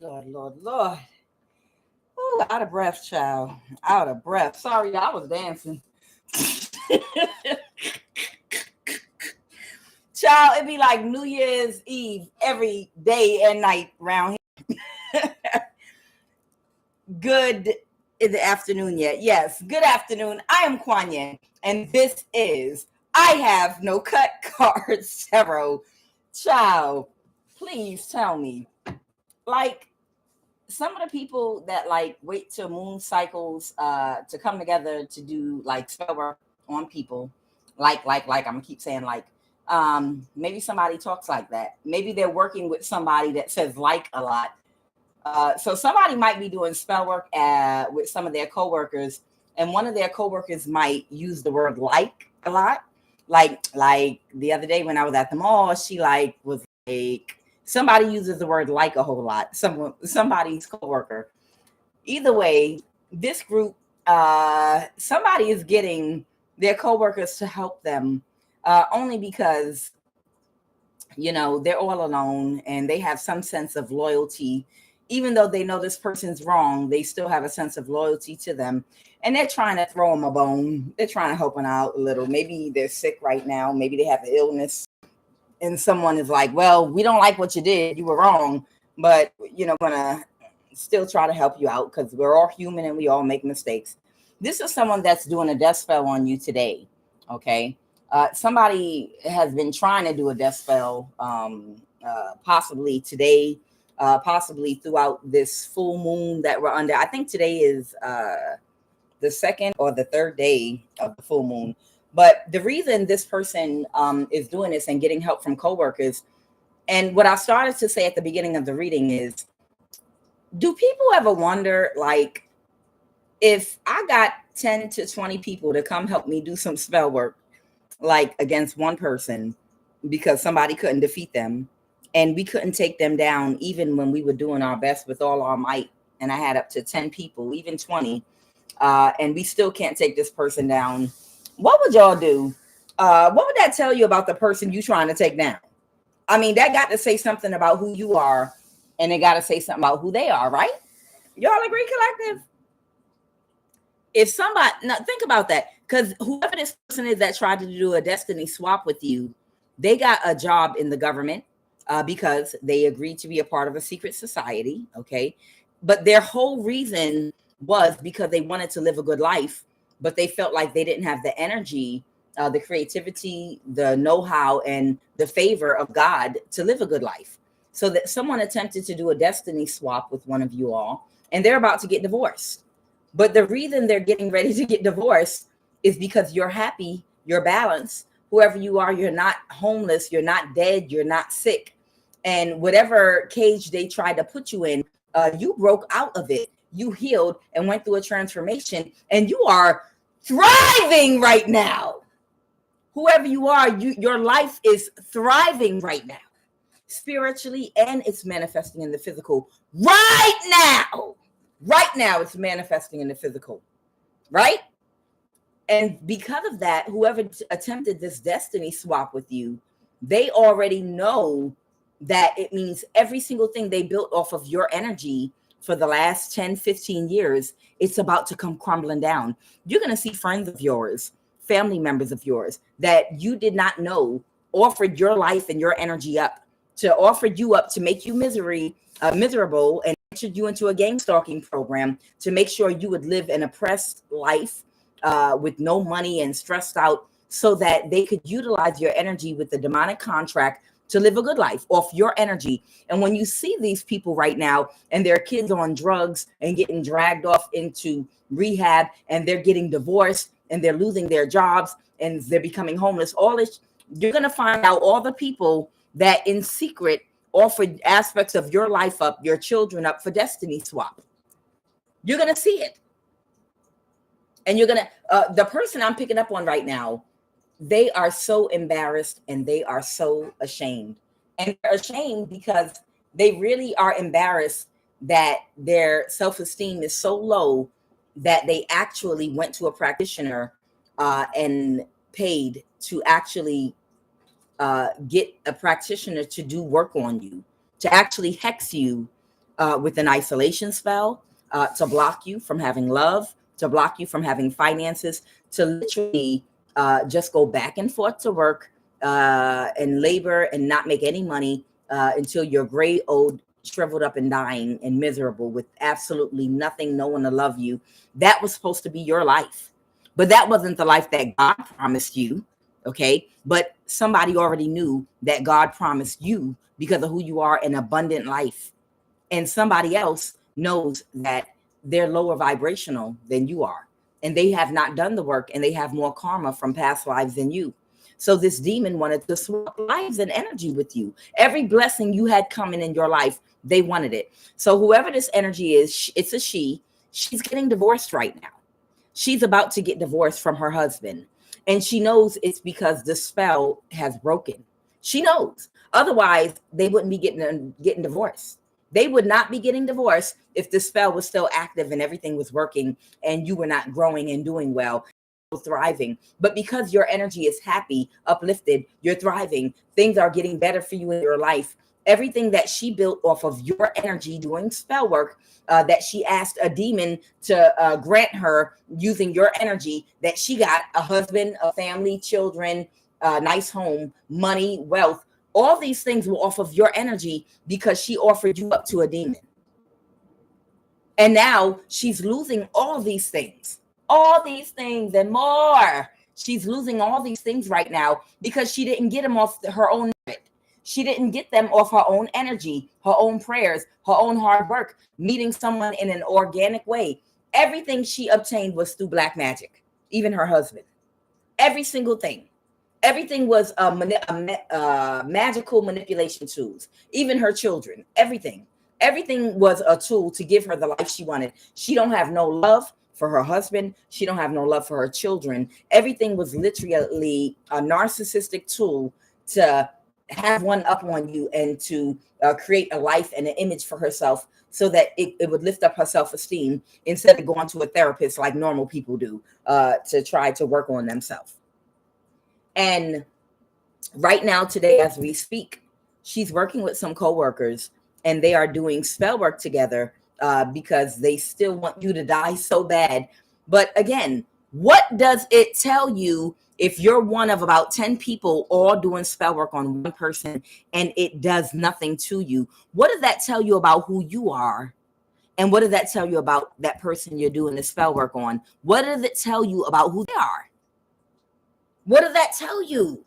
Lord, Lord, Lord. Ooh, out of breath, child. Out of breath. Sorry, I was dancing. Child, it'd be like New Year's Eve every day and night around here. Good in the afternoon yet. Yes, good afternoon. I am QUAN, and this is I Have No Cut Cards Tarot. Child, please tell me, like, some of the people that like wait till moon cycles to come together to do like spell work on people, like I'm gonna keep saying like, maybe somebody talks like that. Maybe they're working with somebody that says like a lot. So somebody might be doing spell work with some of their coworkers, and one of their coworkers might use the word like a lot. Like the other day when I was at the mall, she like was like, somebody uses the word like a whole lot. Somebody's coworker. Either way, this group, somebody is getting their coworkers to help them, only because they're all alone and they have some sense of loyalty. Even though they know this person's wrong, they still have a sense of loyalty to them. And they're trying to throw them a bone. They're trying to help them out a little. Maybe they're sick right now. Maybe they have an illness. And someone is like, well, we don't like what you did. You were wrong. But, gonna still try to help you out because we're all human and we all make mistakes. This is someone that's doing a death spell on you today. Okay. Somebody has been trying to do a death spell, possibly today, possibly throughout this full moon that we're under. I think today is the second or the third day of the full moon. But the reason this person is doing this and getting help from coworkers, and what I started to say at the beginning of the reading is, do people ever wonder, like, if I got 10 to 20 people to come help me do some spell work, like against one person, because somebody couldn't defeat them, and we couldn't take them down even when we were doing our best with all our might, and I had up to 10 people, even 20, and we still can't take this person down, what would y'all do? What would that tell you about the person you trying to take down? I mean, that got to say something about who you are, and it got to say something about who they are, right? Y'all agree, collective? If somebody, now think about that, because whoever this person is that tried to do a destiny swap with you, they got a job in the government because they agreed to be a part of a secret society, okay? But their whole reason was because they wanted to live a good life, but they felt like they didn't have the energy, the creativity, the know-how, and the favor of God to live a good life. So that someone attempted to do a destiny swap with one of you all, and they're about to get divorced. But the reason they're getting ready to get divorced is because you're happy, you're balanced. Whoever you are, you're not homeless, you're not dead, you're not sick. And whatever cage they tried to put you in, you broke out of it. You healed and went through a transformation, and you are thriving right now. Whoever you are, your life is thriving right now, spiritually, and it's manifesting in the physical right now. Right now, it's manifesting in the physical, right? And because of that, whoever attempted this destiny swap with you, they already know that it means every single thing they built off of your energy for the last 10, 15 years, it's about to come crumbling down. You're going to see friends of yours, family members of yours that you did not know offered your life and your energy up, to offer you up to make you miserable, and entered you into a gang stalking program to make sure you would live an oppressed life with no money and stressed out, so that they could utilize your energy with the demonic contract to live a good life off your energy. And when you see these people right now and their kids on drugs and getting dragged off into rehab, and they're getting divorced and they're losing their jobs and they're becoming homeless, all this, you're going to find out all the people that in secret offered aspects of your life up, your children up for destiny swap. You're going to see it. And you're going to, the person I'm picking up on right now, they are so embarrassed and they are so ashamed. And they're ashamed because they really are embarrassed that their self-esteem is so low that they actually went to a practitioner and paid to actually get a practitioner to do work on you, to actually hex you with an isolation spell, to block you from having love, to block you from having finances, to literally just go back and forth to work and labor and not make any money until you're gray, old, shriveled up and dying and miserable with absolutely nothing, no one to love you. That was supposed to be your life. But that wasn't the life that God promised you, okay? But somebody already knew that God promised you because of who you are, an abundant life. And somebody else knows that they're lower vibrational than you are. And they have not done the work and they have more karma from past lives than you. So this demon wanted to swap lives and energy with you. Every blessing you had coming in your life, they wanted it. So whoever this energy is, it's a she. She's getting divorced right now. She's about to get divorced from her husband. And she knows it's because the spell has broken. She knows. Otherwise, they wouldn't be getting divorced. They would not be getting divorced if the spell was still active and everything was working and you were not growing and doing well, thriving. But because your energy is happy, uplifted, you're thriving, things are getting better for you in your life. Everything that she built off of your energy doing spell work, that she asked a demon to grant her using your energy, that she got a husband, a family, children, a nice home, money, wealth. All these things were off of your energy because she offered you up to a demon. And now she's losing all these things and more. She's losing all these things right now because she didn't get them off her own merit. She didn't get them off her own energy, her own prayers, her own hard work, meeting someone in an organic way. Everything she obtained was through black magic, even her husband. Every single thing. Everything was magical manipulation tools, even her children, everything. Everything was a tool to give her the life she wanted. She don't have no love for her husband. She don't have no love for her children. Everything was literally a narcissistic tool to have one up on you and to create a life and an image for herself so that it would lift up her self-esteem instead of going to a therapist like normal people do to try to work on themselves. And right now, today, as we speak, she's working with some coworkers and they are doing spell work together because they still want you to die so bad. But again, what does it tell you if you're one of about 10 people all doing spell work on one person and it does nothing to you? What does that tell you about who you are? And what does that tell you about that person you're doing the spell work on? What does it tell you about who they are? What does that tell you?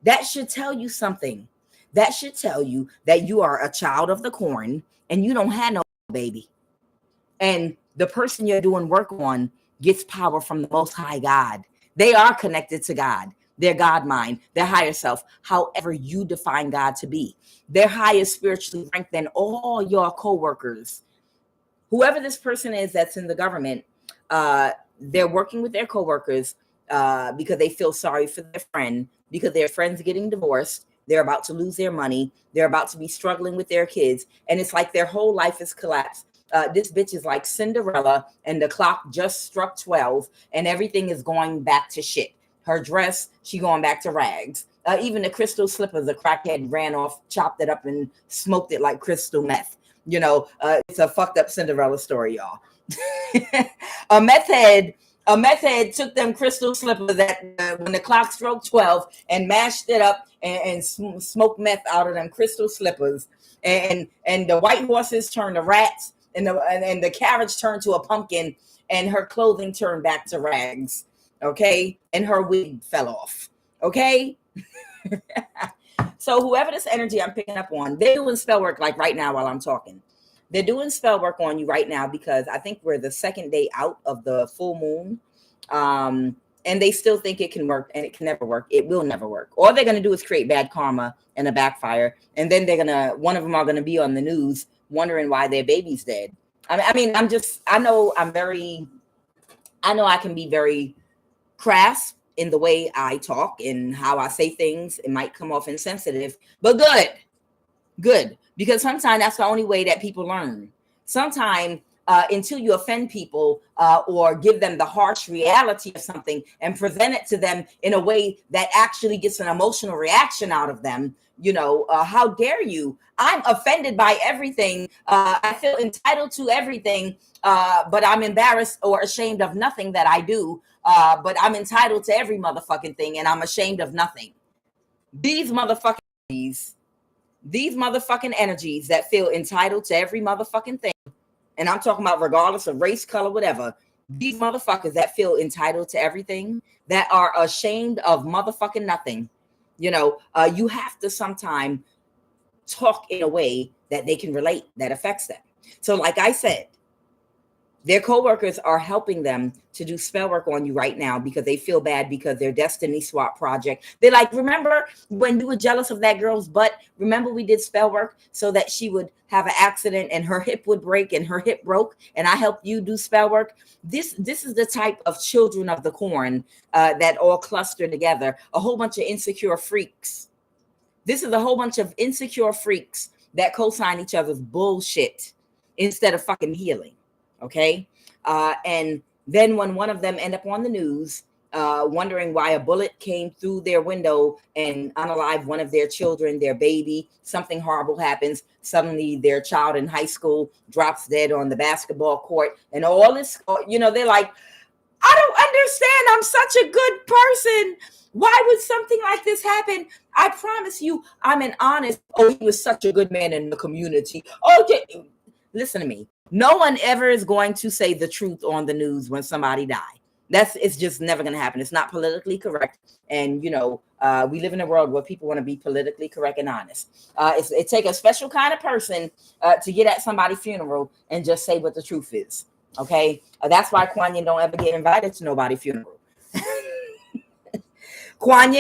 That should tell you something. That should tell you that you are a child of the corn and you don't have no baby. And the person you're doing work on gets power from the Most High God. They are connected to God, their God mind, their higher self, however you define God to be. They're higher spiritually ranked than all your coworkers. Whoever this person is that's in the government, they're working with their coworkers because they feel sorry for their friend, because their friend's getting divorced. They're about to lose their money. They're about to be struggling with their kids. And it's like their whole life is collapsed. This bitch is like Cinderella and the clock just struck 12 and everything is going back to shit. Her dress, she going back to rags. Even the crystal slippers, the crackhead ran off, chopped it up and smoked it like crystal meth. You know, it's a fucked up Cinderella story, y'all. A meth head took them crystal slippers that when the clock struck 12 and mashed it up and smoked meth out of them crystal slippers. And the white horses turned to rats and the carriage turned to a pumpkin and her clothing turned back to rags. Okay. And her wig fell off. Okay. So whoever this energy I'm picking up on, they're doing spell work like right now while I'm talking. They're doing spell work on you right now because I think we're the second day out of the full moon. And they still think it can work and it can never work. It will never work. All they're going to do is create bad karma and a backfire. And then one of them are going to be on the news wondering why their baby's dead. I mean, I know I can be very crass in the way I talk and how I say things. It might come off insensitive, but good. Because sometimes that's the only way that people learn. Sometimes until you offend people or give them the harsh reality of something and present it to them in a way that actually gets an emotional reaction out of them. How dare you? I'm offended by everything. I feel entitled to everything, but I'm embarrassed or ashamed of nothing that I do. But I'm entitled to every motherfucking thing, and I'm ashamed of nothing. These motherfucking energies that feel entitled to every motherfucking thing, and I'm talking about regardless of race, color, whatever. These motherfuckers that feel entitled to everything, that are ashamed of motherfucking nothing. You have to sometimes talk in a way that they can relate, that affects them. So like I said, their coworkers are helping them to do spell work on you right now because they feel bad because their destiny swap project. They're like, remember when you were jealous of that girl's butt? Remember we did spell work so that she would have an accident and her hip would break, and her hip broke, and I helped you do spell work. This is the type of children of the corn that all cluster together. A whole bunch of insecure freaks. This is a whole bunch of insecure freaks that co-sign each other's bullshit instead of fucking healing. Okay. And then when one of them end up on the news, wondering why a bullet came through their window and unalive one of their children, their baby, something horrible happens. Suddenly their child in high school drops dead on the basketball court, and all this, they're like, I don't understand. I'm such a good person. Why would something like this happen? I promise you, I'm an honest. Oh, he was such a good man in the community. Okay. Listen to me. No one ever is going to say the truth on the news when somebody dies. It's just never going to happen. It's not politically correct. And, we live in a world where people want to be politically correct and honest. It takes a special kind of person to get at somebody's funeral and just say what the truth is. Okay. That's why QUAN don't ever get invited to nobody's funeral. QUAN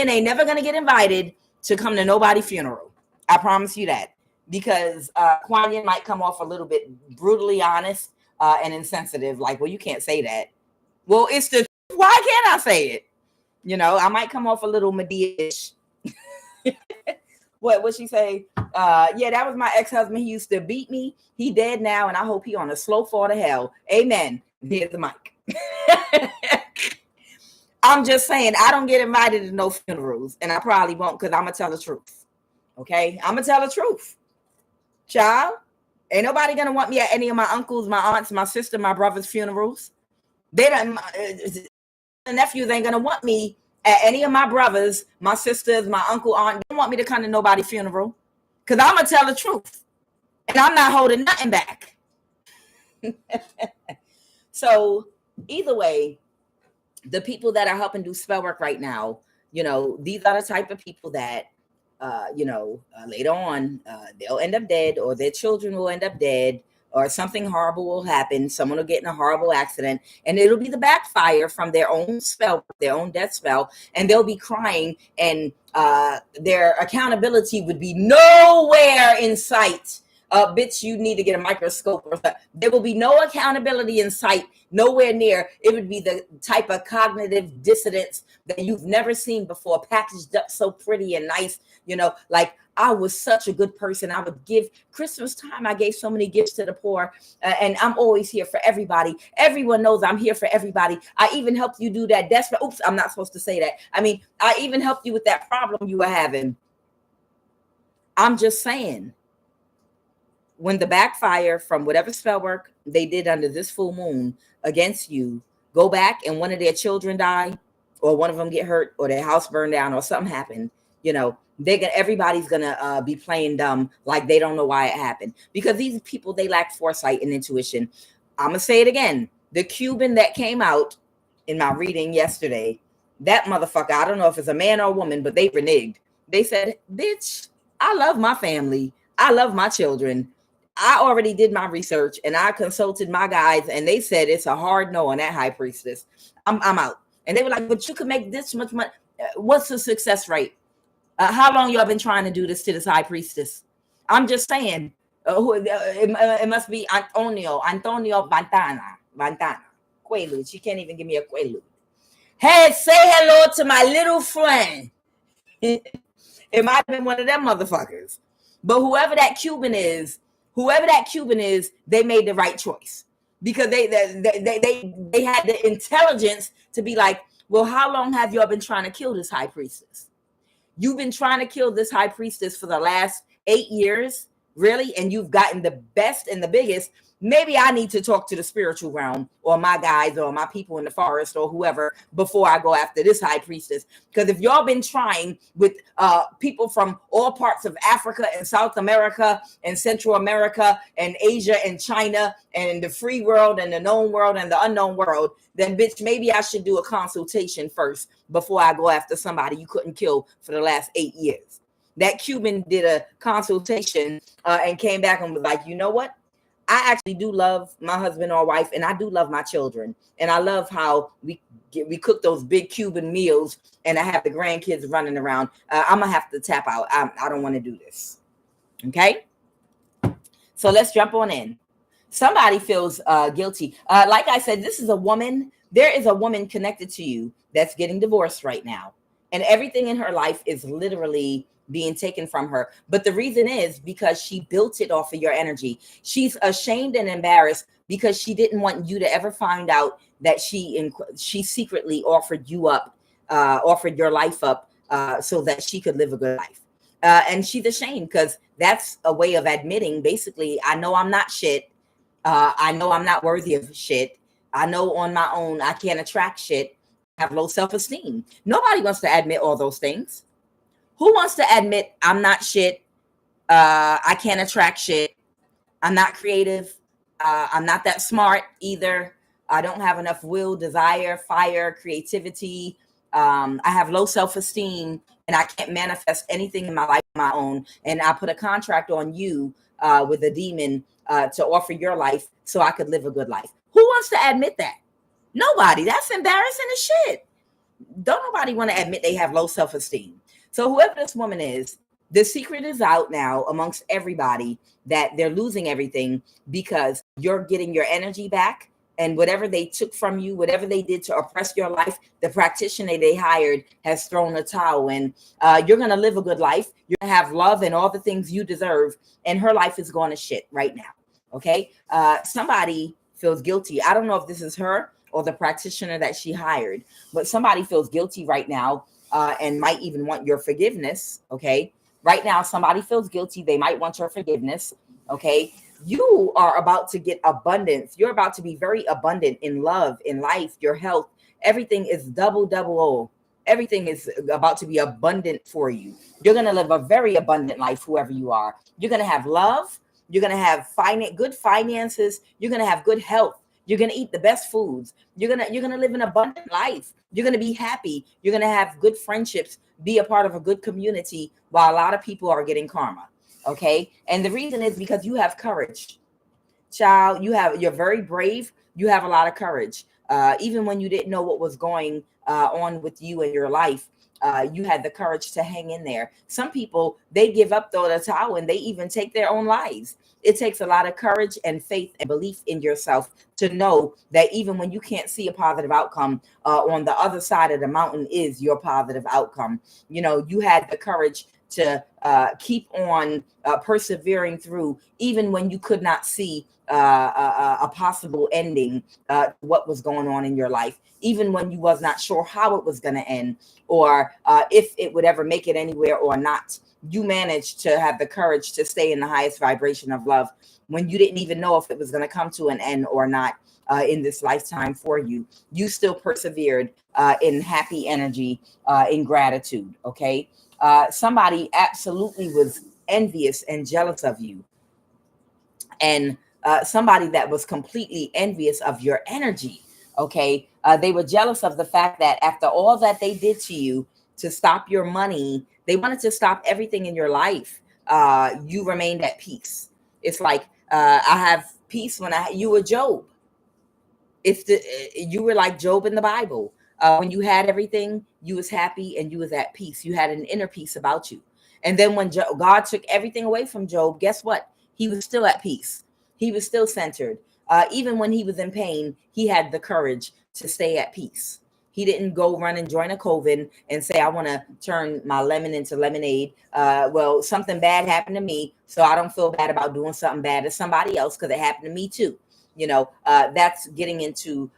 ain't never going to get invited to come to nobody's funeral. I promise you that. Because QUAN might come off a little bit brutally honest and insensitive. Like, well, you can't say that. Well, it's the, why can't I say it? I might come off a little Medea-ish. What she say? Yeah, that was my ex-husband. He used to beat me. He dead now, and I hope he on a slow fall to hell. Amen. Here's the mic. I'm just saying, I don't get invited to no funerals, and I probably won't, because I'm going to tell the truth. Okay? I'm going to tell the truth. Child, ain't nobody gonna want me at any of my uncles, my aunts, my sister, my brother's funerals. The nephews ain't gonna want me at any of my brothers, my sisters, my uncle, aunt. They don't want me to come to nobody's funeral, because I'm gonna tell the truth, and I'm not holding nothing back. So either way, the people that are helping do spell work right now, these are the type of people that later on, they'll end up dead, or their children will end up dead, or something horrible will happen. Someone will get in a horrible accident, and it'll be the backfire from their own spell, their own death spell, and they'll be crying, and their accountability would be nowhere in sight. Bitch, you need to get a microscope or something. There will be no accountability in sight, nowhere near. It would be the type of cognitive dissonance that you've never seen before, packaged up so pretty and nice. Like, I was such a good person. I would give Christmas time. I gave so many gifts to the poor, and I'm always here for everybody. Everyone knows I'm here for everybody. I even helped you do that desperate. Oops, I'm not supposed to say that. I mean, I even helped you with that problem you were having. I'm just saying, when the backfire from whatever spell work they did under this full moon against you go back, and one of their children die, or one of them get hurt, or their house burned down, or something happened, everybody's gonna be playing dumb, like they don't know why it happened, because these people, they lack foresight and intuition. I'm gonna say it again. The Cuban that came out in my reading yesterday, that motherfucker, I don't know if it's a man or a woman, but they reneged. They said, bitch, I love my family. I love my children. I already did my research, and I consulted my guys, and they said it's a hard no on that high priestess. I'm out. And they were like, but you could make this much money. What's the success rate? How long y'all been trying to do this to this high priestess? I'm just saying, it must be Antonio Vantana. Quaalude. She can't even give me a Quaalude. Hey, say hello to my little friend. It might have been one of them motherfuckers. But whoever that Cuban is, Whoever that Cuban is, they made the right choice, because they had the intelligence to be like, well, how long have y'all been trying to kill this high priestess? You've been trying to kill this high priestess for the last 8 years, really? And you've gotten the best and the biggest. Maybe I need to talk to the spiritual realm, or my guides, or my people in the forest, or whoever, before I go after this high priestess. Because if y'all been trying with people from all parts of Africa and South America and Central America and Asia and China and the free world and the known world and the unknown world, then bitch, maybe I should do a consultation first before I go after somebody you couldn't kill for the last 8 years. That Cuban did a consultation and came back and was like, you know what? I actually do love my husband or wife, and I do love my children. And I love how we cook those big Cuban meals, and I have the grandkids running around. I'm going to have to tap out. I don't want to do this. Okay? So let's jump on in. Somebody feels guilty. Like I said, this is a woman. There is a woman connected to you that's getting divorced right now. And everything in her life is literally being taken from her. But the reason is because she built it off of your energy. She's ashamed and embarrassed because she didn't want you to ever find out that she secretly offered you up, offered your life up so that she could live a good life. And she's ashamed because that's a way of admitting, basically, I know I'm not shit. I know I'm not worthy of shit. I know on my own I can't attract shit. I have low self-esteem. Nobody wants to admit all those things. Who wants to admit I'm not shit? I can't attract shit. I'm not creative. I'm not that smart either. I don't have enough will, desire, fire, creativity. I have low self-esteem, and I can't manifest anything in my life on my own. And I put a contract on you with a demon to offer your life so I could live a good life. Who wants to admit that? Nobody. That's embarrassing as shit. Don't nobody want to admit they have low self-esteem. So whoever this woman is, the secret is out now amongst everybody that they're losing everything because you're getting your energy back, and whatever they took from you, whatever they did to oppress your life, the practitioner they hired has thrown a towel in. You're going to live a good life. You're going to have love and all the things you deserve, and her life is going to shit right now. Okay? Somebody feels guilty. I don't know if this is her or the practitioner that she hired, but somebody feels guilty right now. And might even want your forgiveness. Okay. Right now, somebody feels guilty. They might want your forgiveness. Okay. You are about to get abundance. You're about to be very abundant in love, in life, your health. Everything is double O. Everything is about to be abundant for you. You're going to live a very abundant life, whoever you are. You're going to have love. You're going to have good finances. You're going to have good health. You're going to eat the best foods. You're going to live an abundant life. You're going to be happy. You're going to have good friendships, be a part of a good community while a lot of people are getting karma. Okay. And the reason is because you have courage. Child, you're very brave. You have a lot of courage. Even when you didn't know what was going on with you and your life, you had the courage to hang in there. Some people, they give up the towel and they even take their own lives. It takes a lot of courage and faith and belief in yourself to know that even when you can't see a positive outcome, on the other side of the mountain is your positive outcome. You know, you had the courage to keep on persevering through, even when you could not see a possible ending, what was going on in your life, even when you was not sure how it was going to end, or if it would ever make it anywhere or not. You managed to have the courage to stay in the highest vibration of love when you didn't even know if it was going to come to an end or not in this lifetime for you. You still persevered in happy energy, in gratitude. Okay. Somebody absolutely was envious and jealous of you. And somebody that was completely envious of your energy. Okay. They were jealous of the fact that after all that they did to you to stop your money, they wanted to stop everything in your life. You remained at peace. It's like, I have peace when you were Job. You were like Job in the Bible. When you had everything, you was happy and you was at peace. You had an inner peace about you. And then when God took everything away from Job, guess what? He was still at peace. He was still centered. Even when he was in pain, he had the courage to stay at peace. He didn't go run and join a coven and say, I want to turn my lemon into lemonade. Well, something bad happened to me, so I don't feel bad about doing something bad to somebody else because it happened to me too. That's getting into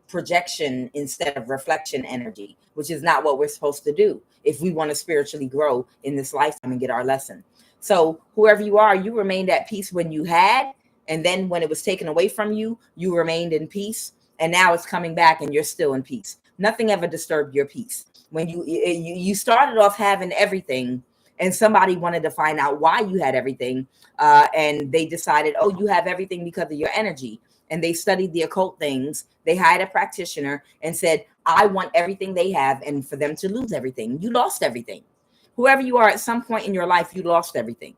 projection instead of reflection energy, which is not what we're supposed to do if we want to spiritually grow in this lifetime and get our lesson. So whoever you are, you remained at peace when you had, and then when it was taken away from you, you remained in peace. And now it's coming back and you're still in peace. Nothing ever disturbed your peace. When you started off having everything, and somebody wanted to find out why you had everything, and they decided, oh, you have everything because of your energy. And they studied the occult things. They hired a practitioner and said, I want everything they have, and for them to lose everything. You lost everything. Whoever you are, at some point in your life, you lost everything.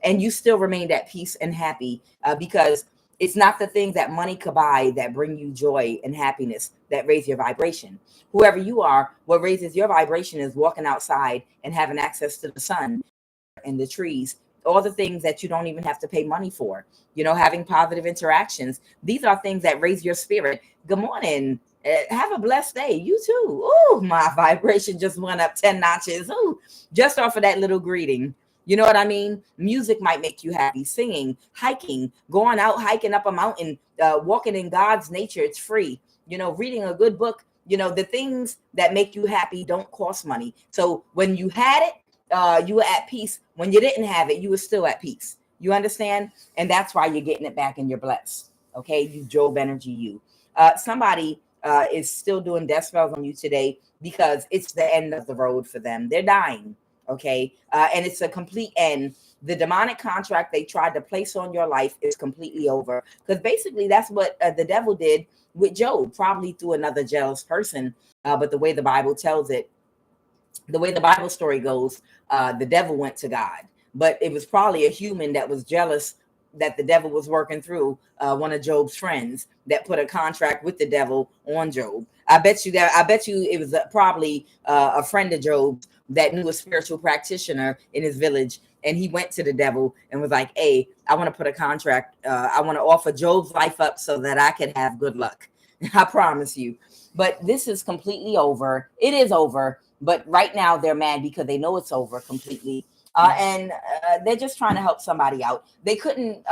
And you still remained at peace and happy, because it's not the things that money could buy that bring you joy and happiness that raise your vibration. Whoever you are, what raises your vibration is walking outside and having access to the sun and the trees, all the things that you don't even have to pay money for, having positive interactions. These are things that raise your spirit. Good morning. Have a blessed day. You too. Oh, my vibration just went up 10 notches. Oh, just off of that little greeting. You know what I mean? Music might make you happy. Singing, hiking, going out, hiking up a mountain, walking in God's nature. It's free. Reading a good book. The things that make you happy don't cost money. So when you had it, you were at peace. When you didn't have it, you were still at peace. You understand? And that's why you're getting it back and you're blessed. Okay? You Job energy, you. Somebody is still doing death spells on you today because it's the end of the road for them. They're dying. Okay. And it's a complete end. The demonic contract they tried to place on your life is completely over, because basically that's what the devil did with Job, probably through another jealous person. But the way the Bible tells it, the way the Bible story goes, the devil went to God, but it was probably a human that was jealous that the devil was working through, one of Job's friends that put a contract with the devil on Job. I bet you it was probably a friend of Job's that knew a spiritual practitioner in his village. And he went to the devil and was like, hey, I want to put a contract. I want to offer Job's life up so that I can have good luck. I promise you. But this is completely over. It is over. But right now they're mad because they know it's over completely. And they're just trying to help somebody out. They couldn't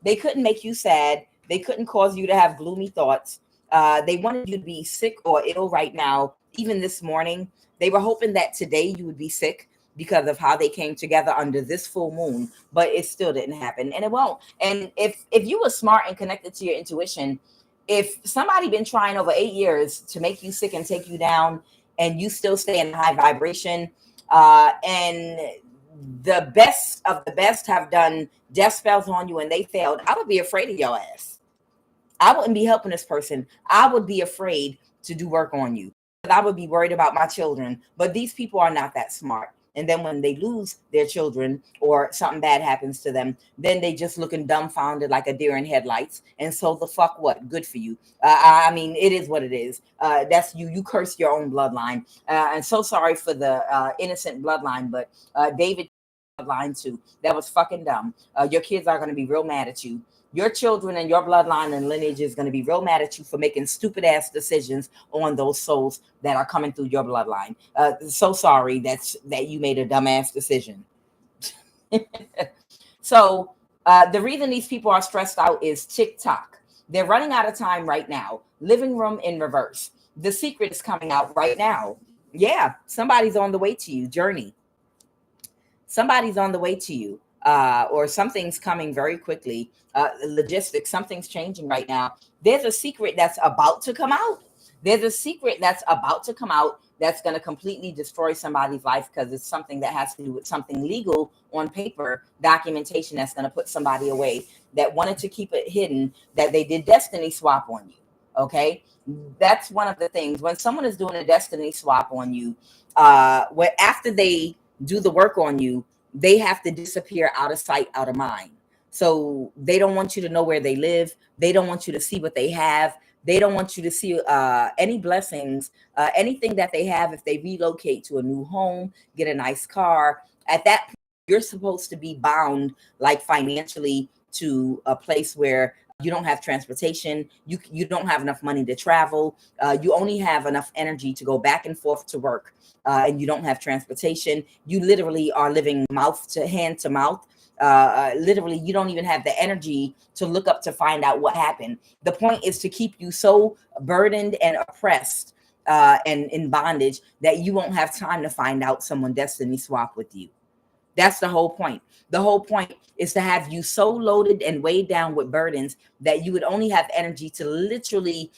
make you sad. They couldn't cause you to have gloomy thoughts. They wanted you to be sick or ill right now. Even this morning, they were hoping that today you would be sick because of how they came together under this full moon, but it still didn't happen, and it won't. And if you were smart and connected to your intuition, if somebody been trying over 8 years to make you sick and take you down, and you still stay in high vibration, and the best of the best have done death spells on you and they failed, I would be afraid of your ass. I wouldn't be helping this person. I would be afraid to do work on you. I would be worried about my children. But these people are not that smart. And then when they lose their children or something bad happens to them, then they just looking dumbfounded like a deer in headlights. And so the fuck what? Good for you. I mean, it is what it is. That's you. You curse your own bloodline. And so sorry for the innocent bloodline, but David bloodline too. That was fucking dumb. Your kids are going to be real mad at you. Your children and your bloodline and lineage is going to be real mad at you for making stupid ass decisions on those souls that are coming through your bloodline. So sorry that you made a dumbass decision. So the reason these people are stressed out is TikTok. They're running out of time right now. Living room in reverse. The Secret is coming out right now. Yeah, somebody's on the way to you. Journey. Somebody's on the way to you. Or something's coming very quickly. Logistics, something's changing right now. There's a secret that's about to come out. There's a secret that's about to come out that's going to completely destroy somebody's life because it's something that has to do with something legal on paper, documentation that's going to put somebody away that wanted to keep it hidden, that they did destiny swap on you. Okay. That's one of the things when someone is doing a destiny swap on you, after they do the work on you, they have to disappear out of sight, out of mind. So they don't want you to know where they live. They don't want you to see what they have. They don't want you to see any blessings, anything that they have if they relocate to a new home, get a nice car. At that point, you're supposed to be bound, like financially, to a place where You don't have transportation. You don't have enough money to travel. You only have enough energy to go back and forth to work, and you don't have transportation. You literally are living mouth to hand to mouth. Literally, you don't even have the energy to look up to find out what happened. The point is to keep you so burdened and oppressed and in bondage that you won't have time to find out someone destiny swap with you. That's the whole point. The whole point is to have you so loaded and weighed down with burdens that you would only have energy to literally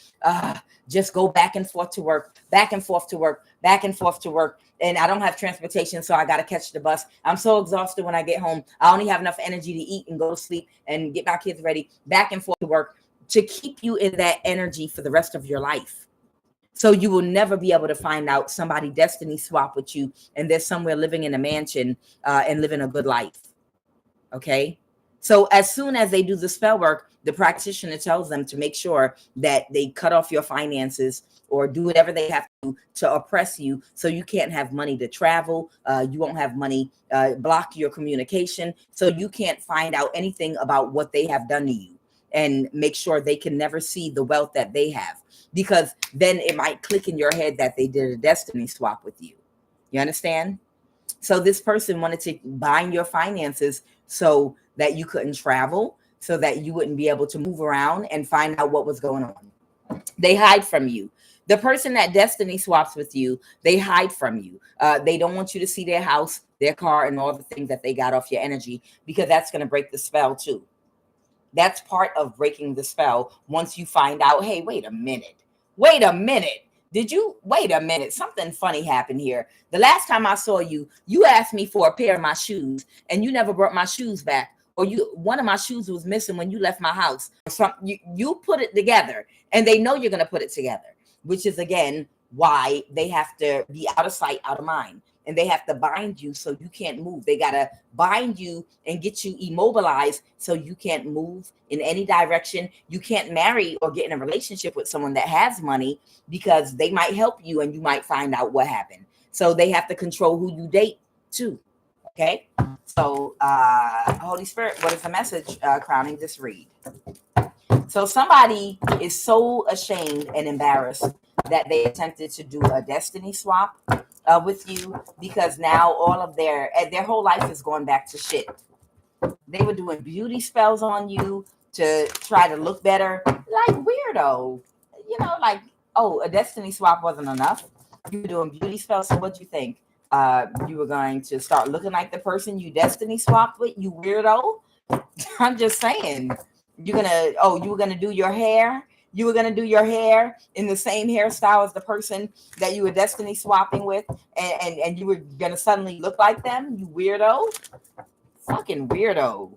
just go back and forth to work, back and forth to work, back and forth to work. And I don't have transportation, so I got to catch the bus. I'm so exhausted when I get home. I only have enough energy to eat and go to sleep and get my kids ready, back and forth to work, to keep you in that energy for the rest of your life. So you will never be able to find out somebody destiny swap with you and they're somewhere living in a mansion and living a good life. Okay. So as soon as they do the spell work, the practitioner tells them to make sure that they cut off your finances or do whatever they have to oppress you, so you can't have money to travel. You won't have money, block your communication, so you can't find out anything about what they have done to you, and make sure they can never see the wealth that they have, because then it might click in your head that they did a destiny swap with you. You understand? So this person wanted to bind your finances so that you couldn't travel, so that you wouldn't be able to move around and find out what was going on. They hide from you. The person that destiny swaps with you, they hide from you. They don't want you to see their house, their car, and all the things that they got off your energy, because that's going to break the spell too. That's part of breaking the spell. Once you find out, hey, wait a minute. Wait a minute. Wait a minute. Something funny happened here. The last time I saw you, you asked me for a pair of my shoes and you never brought my shoes back. Or one of my shoes was missing when you left my house. You put it together, and they know you're going to put it together, which is, again, why they have to be out of sight, out of mind. And they have to bind you so you can't move. They got to bind you and get you immobilized so you can't move in any direction. You can't marry or get in a relationship with someone that has money, because they might help you and you might find out what happened. So they have to control who you date too. Okay. So Holy Spirit, what is the message crowning this read? So somebody is so ashamed and embarrassed that they attempted to do a destiny swap with you, because now all of their whole life is going back to shit. They were doing beauty spells on you to try to look better, like weirdo. You know, like, oh, a destiny swap wasn't enough. You were doing beauty spells. So what do you think? You were going to start looking like the person you destiny swapped with, you weirdo? I'm just saying. You were going to do your hair. You were going to do your hair in the same hairstyle as the person that you were destiny swapping with, and you were going to suddenly look like them, you weirdo. Fucking weirdo.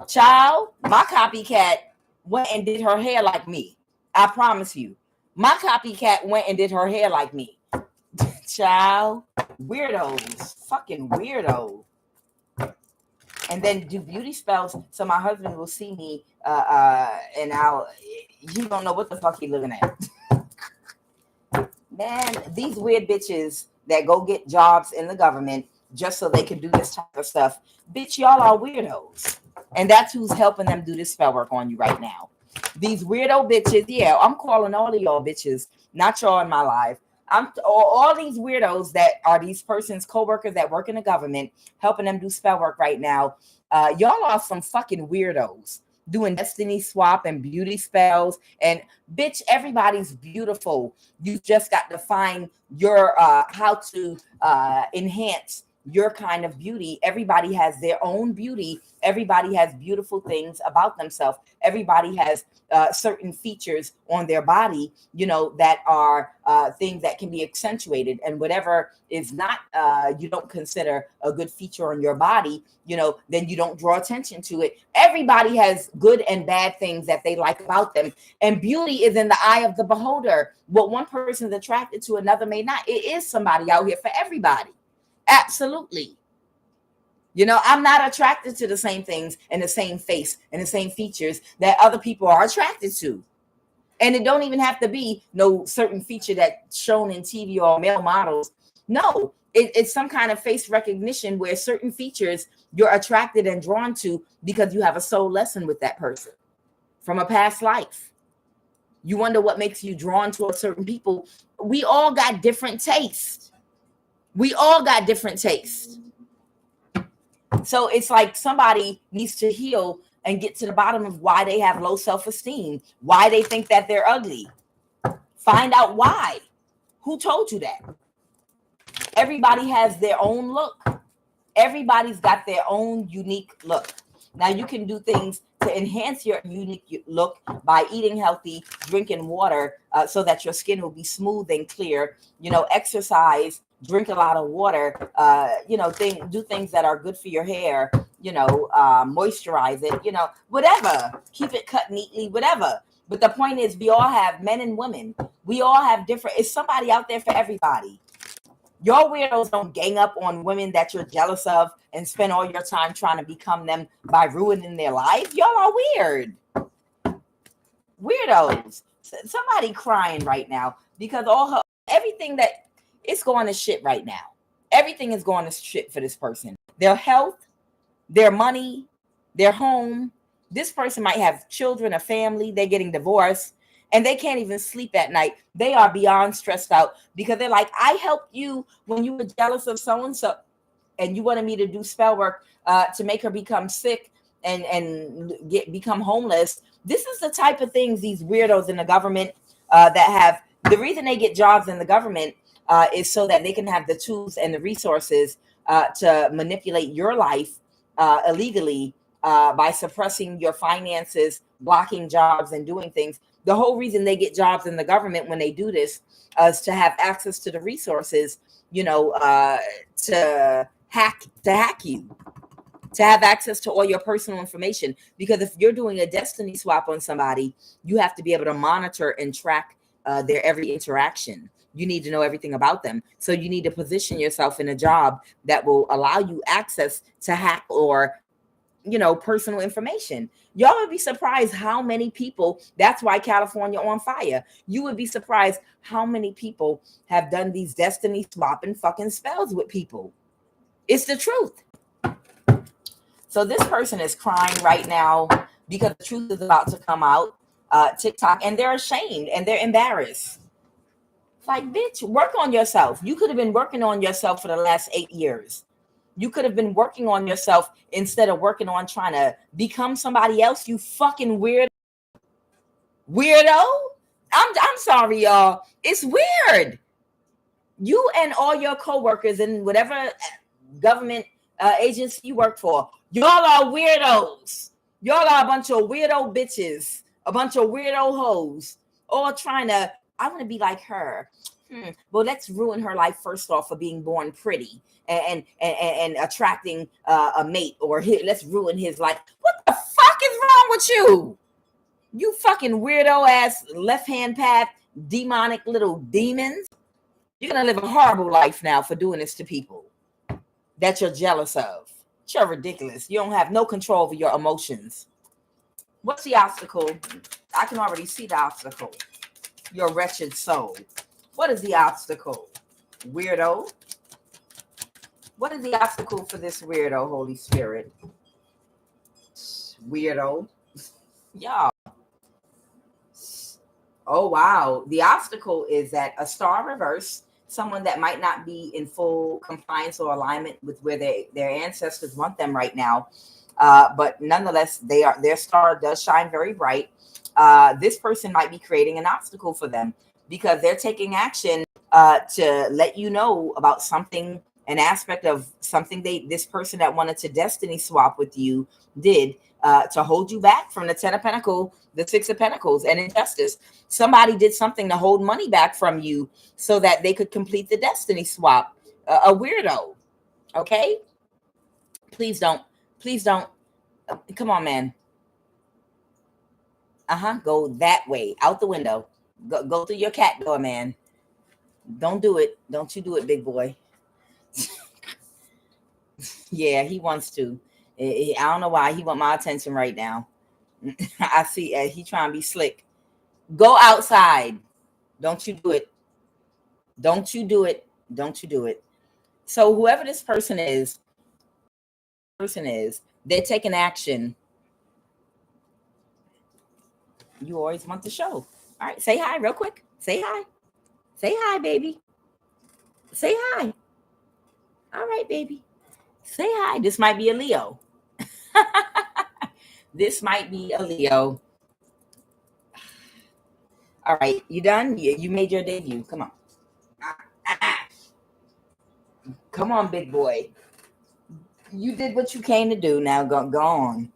Child, my copycat went and did her hair like me. I promise you. My copycat went and did her hair like me. Child, weirdos. Fucking weirdo. And then do beauty spells so my husband will see me and he don't know what the fuck he looking at. Man, these weird bitches that go get jobs in the government just so they can do this type of stuff. Bitch, y'all are weirdos. And that's who's helping them do this spell work on you right now. These weirdo bitches. Yeah, I'm calling all of y'all bitches, not y'all in my life. All these weirdos that are these person's co-workers that work in the government, helping them do spell work right now. Y'all are some fucking weirdos doing destiny swap and beauty spells. And bitch, everybody's beautiful. You just got to find your how to enhance your kind of beauty. Everybody has their own beauty. Everybody has beautiful things about themselves. Everybody has certain features on their body, you know, that are things that can be accentuated, and whatever is not, you don't consider a good feature on your body, you know, then you don't draw attention to it. Everybody has good and bad things that they like about them, and beauty is in the eye of the beholder. What one person is attracted to, another may not. It is somebody out here for everybody. Absolutely. You know, I'm not attracted to the same things and the same face and the same features that other people are attracted to. And it don't even have to be no certain feature that's shown in TV or male models. No, it's some kind of face recognition where certain features you're attracted and drawn to because you have a soul lesson with that person from a past life. You wonder what makes you drawn to a certain people. We all got different tastes. We all got different tastes. So it's like somebody needs to heal and get to the bottom of why they have low self-esteem, why they think that they're ugly. Find out why. Who told you that? Everybody has their own look. Everybody's got their own unique look. Now you can do things to enhance your unique look by eating healthy, drinking water, so that your skin will be smooth and clear. You know, exercise, drink a lot of water. You know, do things that are good for your hair. You know, moisturize it. You know, whatever. Keep it cut neatly. Whatever. But the point is, we all have men and women. We all have different. It's somebody out there for everybody. Your weirdos don't gang up on women that you're jealous of and spend all your time trying to become them by ruining their life. Y'all are weird. Weirdos. Somebody crying right now because everything that it's going to shit right now. Everything is going to shit for this person. Their health, their money, their home. This person might have children, a family. They're getting divorced. And they can't even sleep at night. They are beyond stressed out because they're like, I helped you when you were jealous of so-and-so. And you wanted me to do spell work to make her become sick and become homeless. This is the type of things these weirdos in the government that have. The reason they get jobs in the government is so that they can have the tools and the resources to manipulate your life illegally by suppressing your finances, blocking jobs and doing things. The whole reason they get jobs in the government when they do this is to have access to the resources, you know, to hack you, to have access to all your personal information. Because if you're doing a destiny swap on somebody, you have to be able to monitor and track their every interaction. You need to know everything about them. So you need to position yourself in a job that will allow you access to hack or, you know, personal information. Y'all would be surprised how many people, that's why California on fire. You would be surprised how many people have done these destiny swapping fucking spells with people. It's the truth. So this person is crying right now because the truth is about to come out, TikTok, and they're ashamed and they're embarrassed. It's like, bitch, work on yourself. You could have been working on yourself for the last 8 years. You could have been working on yourself instead of working on trying to become somebody else. You fucking weirdo. I'm sorry, y'all. It's weird. You and all your coworkers in whatever government agency you work for, y'all are weirdos. Y'all are a bunch of weirdo bitches, a bunch of weirdo hoes, all trying to, I want to be like her. Well, let's ruin her life first off for being born pretty and attracting a mate, or let's ruin his life. What the fuck is wrong with you? You fucking weirdo ass left hand path demonic little demons. You're gonna live a horrible life now for doing this to people that you're jealous of. You're ridiculous. You don't have no control over your emotions. What's the obstacle? I can already see the obstacle. Your wretched soul. What is the obstacle? Weirdo. What is the obstacle for this weirdo, Holy Spirit? Weirdo. Y'all. Oh, wow. The obstacle is that a star reverse, someone that might not be in full compliance or alignment with where their ancestors want them right now. But nonetheless, their star does shine very bright. This person might be creating an obstacle for them because they're taking action to let you know about something, an aspect of something this person that wanted to destiny swap with you did to hold you back from the 10 of Pentacles, the 6 of Pentacles, and injustice. Somebody did something to hold money back from you so that they could complete the destiny swap. A weirdo. Okay? Please don't. Come on, man. Go that way, out the window. Go through your cat door, man. Don't do it. Don't you do it, big boy. Yeah, he wants to. I don't know why he want my attention right now. I see he trying to be slick. Go outside. Don't you do it. Don't you do it. Don't you do it. So whoever this person is, person is, they're taking action. You always want the show. All right, say hi real quick. Say hi. Say hi, baby. Say hi. All right, baby. Say hi. This might be a Leo. This might be a Leo. All right, you done? You made your debut. Come on. Come on, big boy. You did what you came to do. Now go on.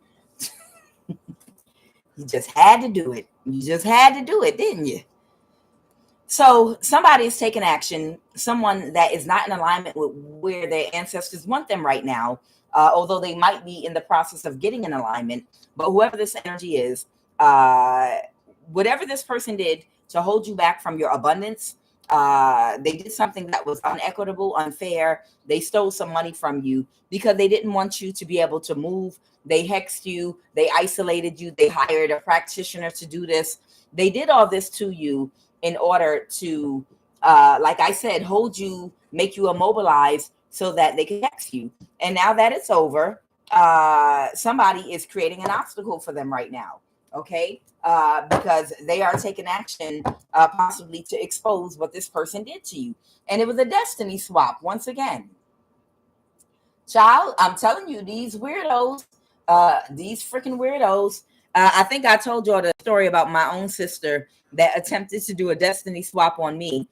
You just had to do it. You just had to do it, didn't you? So somebody is taking action, someone that is not in alignment with where their ancestors want them right now, although they might be in the process of getting in alignment. But whoever this energy is, whatever this person did to hold you back from your abundance, they did something that was unequitable, unfair. They stole some money from you because they didn't want you to be able to move. They hexed you. They isolated you. They hired a practitioner to do this. They did all this to you in order to, like I said, hold you, make you immobilized so that they can hex you. And now that it's over, somebody is creating an obstacle for them right now. Okay. Because they are taking action, possibly to expose what this person did to you. And it was a destiny swap once again. Child, I'm telling you, these weirdos, these freaking weirdos. I think I told y'all the story about my own sister that attempted to do a destiny swap on me.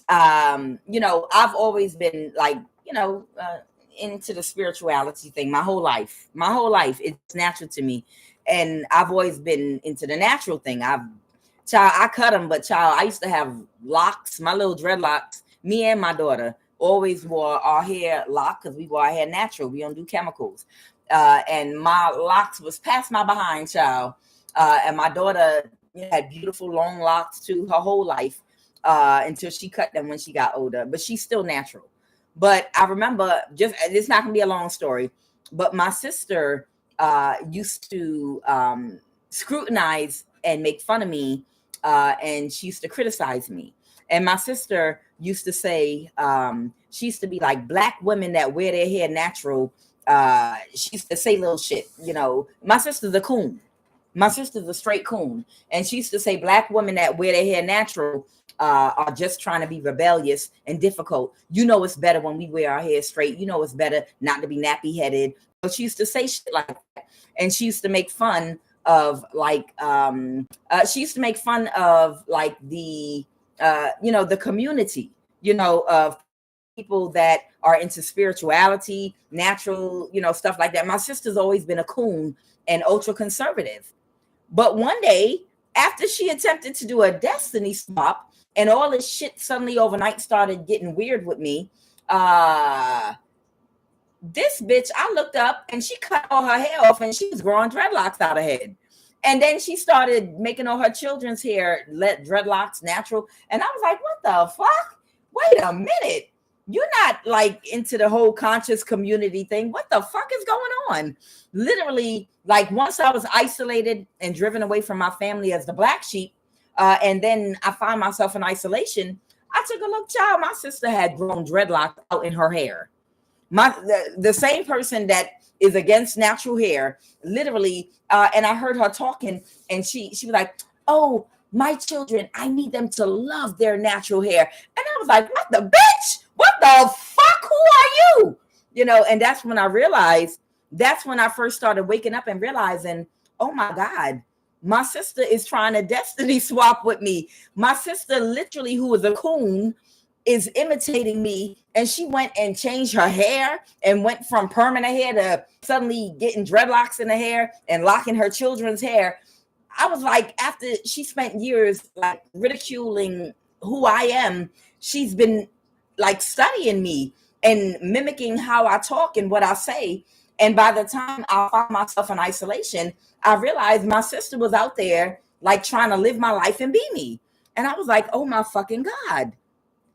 I've always been like, into the spirituality thing my whole life. It's natural to me. And I've always been into the natural thing. I cut them, but I used to have locks, my little dreadlocks. Me and my daughter always wore our hair locked because we wore our hair natural. We don't do chemicals. And my locks was past my behind, child. And my daughter had beautiful long locks too her whole life until she cut them when she got older. But she's still natural. But I remember, it's not going to be a long story, but my sister used to scrutinize and make fun of me, and she used to criticize me. And my sister used to say, she used to be like, black women that wear their hair natural. She used to say little shit, My sister's a coon. My sister's a straight coon. And she used to say black women that wear their hair natural are just trying to be rebellious and difficult. It's better when we wear our hair straight. It's better not to be nappy headed. So she used to say shit like that. And she used to make fun of the the community, of people that are into spirituality, natural, stuff like that. My sister's always been a coon and ultra conservative. But one day, after she attempted to do a destiny swap and all this shit suddenly overnight started getting weird with me, this bitch, I looked up and she cut all her hair off and she was growing dreadlocks out of her head. And then she started making all her children's hair dreadlocks natural. And I was like, what the fuck? Wait a minute. You're not like into the whole conscious community thing. What the fuck is going on? Literally, like once I was isolated and driven away from my family as the black sheep, and then I found myself in isolation, I took a look, child. My sister had grown dreadlocks out in her hair. The same person that is against natural hair, literally, and I heard her talking, and she was like, oh, my children, I need them to love their natural hair. And I was like, what the bitch? What the fuck? Who are you? And that's when I realized, that's when I first started waking up and realizing, oh my God, my sister is trying to destiny swap with me. My sister, literally, who is a coon, is imitating me, and she went and changed her hair and went from permanent hair to suddenly getting dreadlocks in the hair and locking her children's hair. I was like, after she spent years like ridiculing who I am, she's been like studying me and mimicking how I talk and what I say. And by the time I found myself in isolation, I realized my sister was out there like trying to live my life and be me. And I was like, oh my fucking God.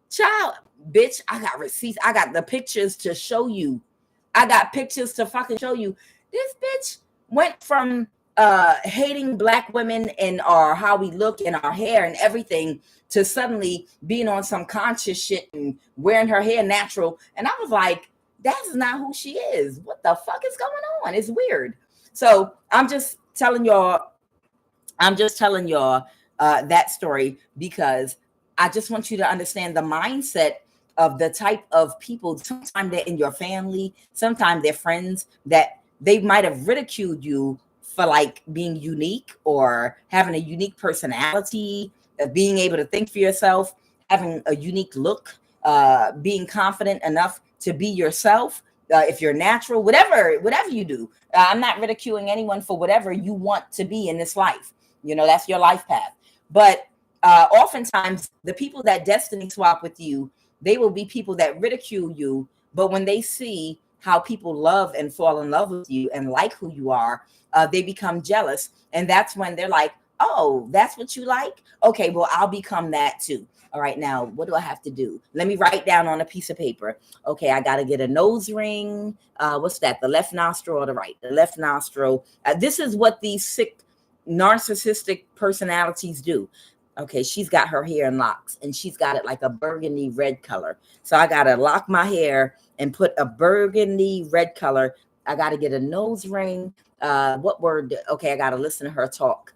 Child, bitch, I got receipts. I got the pictures to show you. I got pictures to fucking show you. This bitch went from hating black women and how we look and our hair and everything to suddenly being on some conscious shit and wearing her hair natural. And I was like, That's not who she is. What the fuck is going on? It's weird. So I'm just telling y'all that story because I just want you to understand the mindset of the type of people. Sometimes they're in your family, sometimes they're friends that they might have ridiculed you for like being unique or having a unique personality, being able to think for yourself, having a unique look, being confident enough to be yourself. If you're natural, whatever you do, I'm not ridiculing anyone for whatever you want to be in this life. That's your life path. But oftentimes, the people that destiny swap with you, they will be people that ridicule you. But when they see how people love and fall in love with you and like who you are, they become jealous. And that's when they're like, oh, that's what you like? Okay, well, I'll become that too. All right, now, what do I have to do? Let me write down on a piece of paper. Okay, I got to get a nose ring. What's that? The left nostril or the right? The left nostril. This is what these sick narcissistic personalities do. Okay, she's got her hair in locks and she's got it like a burgundy red color. So I got to lock my hair and put a burgundy red color. I got to get a nose ring. What word? Okay, I got to listen to her talk.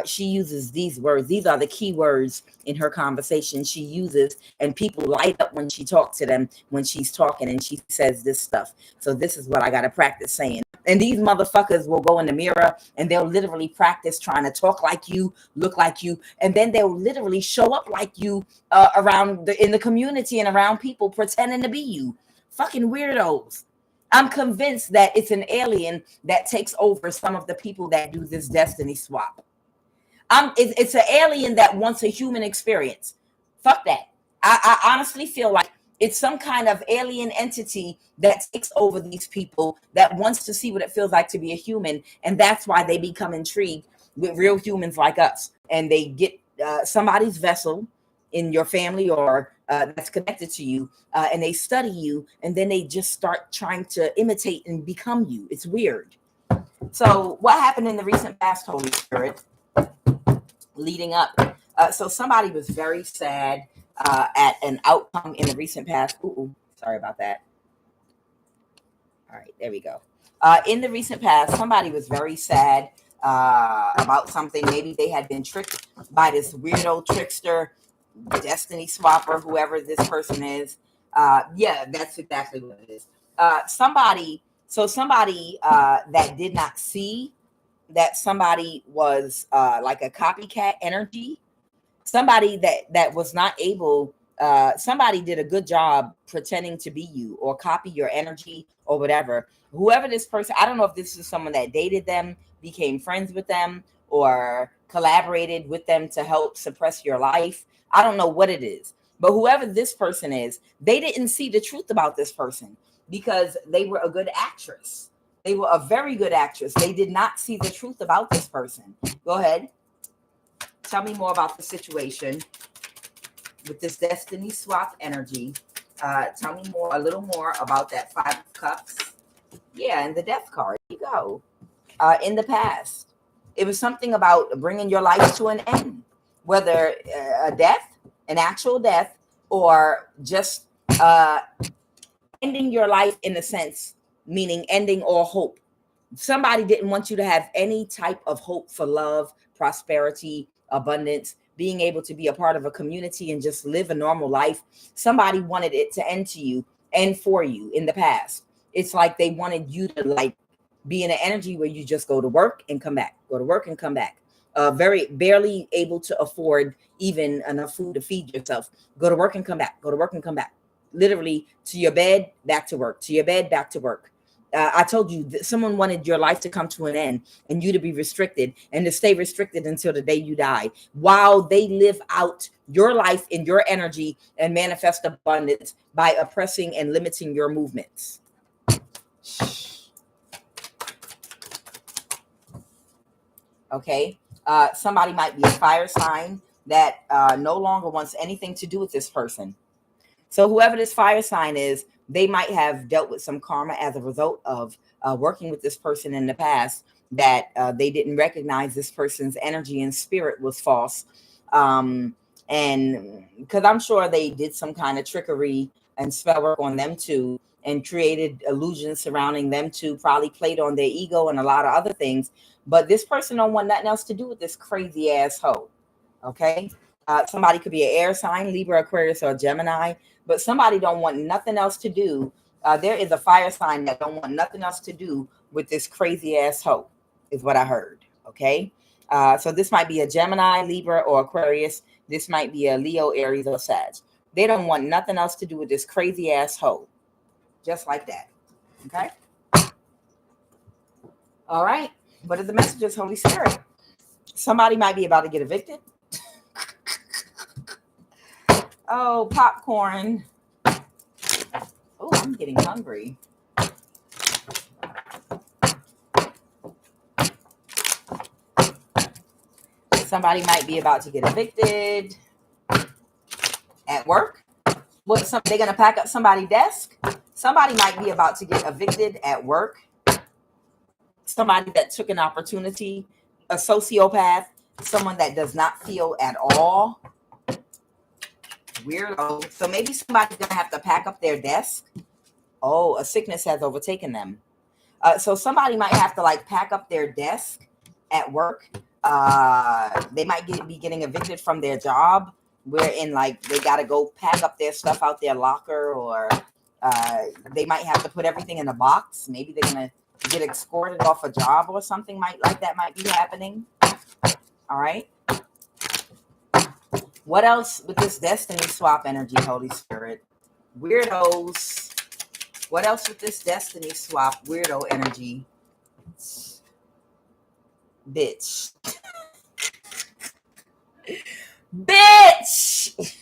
She uses these words. These are the key words in her conversation she uses, and people light up when she talks to them when she's talking and she says this stuff. So this is what I got to practice saying. And these motherfuckers will go in the mirror and they'll literally practice trying to talk like you, look like you, and then they'll literally show up like you in the community and around people pretending to be you. Fucking weirdos. I'm convinced that it's an alien that takes over some of the people that do this destiny swap. It's an alien that wants a human experience. Fuck that. I honestly feel like it's some kind of alien entity that takes over these people that wants to see what it feels like to be a human. And that's why they become intrigued with real humans like us. And they get somebody's vessel in your family or that's connected to you, and they study you, and then they just start trying to imitate and become you. It's weird. So what happened in the recent past, Holy Spirit, leading up? So somebody was very sad at an outcome in the recent past. Ooh, sorry about that. All right, there we go. In the recent past, somebody was very sad about something. Maybe they had been tricked by this weirdo trickster, destiny swapper, whoever this person is. Yeah, that's exactly what it is. Somebody that did not see that somebody was like a copycat energy. Somebody that was not able, somebody did a good job pretending to be you or copy your energy or whatever. Whoever this person, I don't know if this is someone that dated them, became friends with them, or collaborated with them to help suppress your life. I don't know what it is, but whoever this person is, they didn't see the truth about this person because they were a good actress. They were a very good actress. They did not see the truth about this person. Go ahead. Tell me more about the situation with this destiny swap energy. Tell me a little more about that 5 of Cups. Yeah, and the Death card. Here you go. In the past, it was something about bringing your life to an end, whether a death, an actual death, or just ending your life in a sense, meaning ending all hope. Somebody didn't want you to have any type of hope for love, prosperity, abundance, being able to be a part of a community and just live a normal life. Somebody wanted it to end to you and for you in the past. It's like they wanted you to like be in an energy where you just go to work and come back, go to work and come back. Very barely able to afford even enough food to feed yourself. Go to work and come back, go to work and come back. Literally to your bed, back to work, to your bed, back to work. I told you that someone wanted your life to come to an end and you to be restricted and to stay restricted until the day you die, while they live out your life in your energy and manifest abundance by oppressing and limiting your movements. Okay. Somebody might be a fire sign that no longer wants anything to do with this person. So whoever this fire sign is, they might have dealt with some karma as a result of working with this person in the past, that they didn't recognize this person's energy and spirit was false. And because I'm sure they did some kind of trickery and spell work on them too. and created illusions surrounding them too, probably played on their ego and a lot of other things. But this person don't want nothing else to do with this crazy asshole. Okay. Somebody could be an air sign, Libra, Aquarius, or Gemini, but somebody don't want nothing else to do. There is a fire sign that don't want nothing else to do with this crazy asshole, is what I heard. Okay. So this might be a Gemini, Libra, or Aquarius. This might be a Leo, Aries, or Sag. They don't want nothing else to do with this crazy asshole. Just like that. Okay. All right. What are the messages, Holy Spirit? Somebody might be about to get evicted. Oh, popcorn. Oh, I'm getting hungry. Somebody might be about to get evicted at work. They're going to pack up somebody's desk. Somebody might be about to get evicted at work. Somebody that took an opportunity, a sociopath, someone that does not feel at all. Weirdo. So maybe somebody's going to have to pack up their desk. Oh, a sickness has overtaken them. So somebody might have to like pack up their desk at work. They might be getting evicted from their job, wherein like they got to go pack up their stuff out their locker, or they might have to put everything in a box. Maybe they're going to get escorted off a job or something like that might be happening. All right. What else with this destiny swap energy, Holy Spirit? Weirdos. What else with this destiny swap weirdo energy? Bitch. Bitch.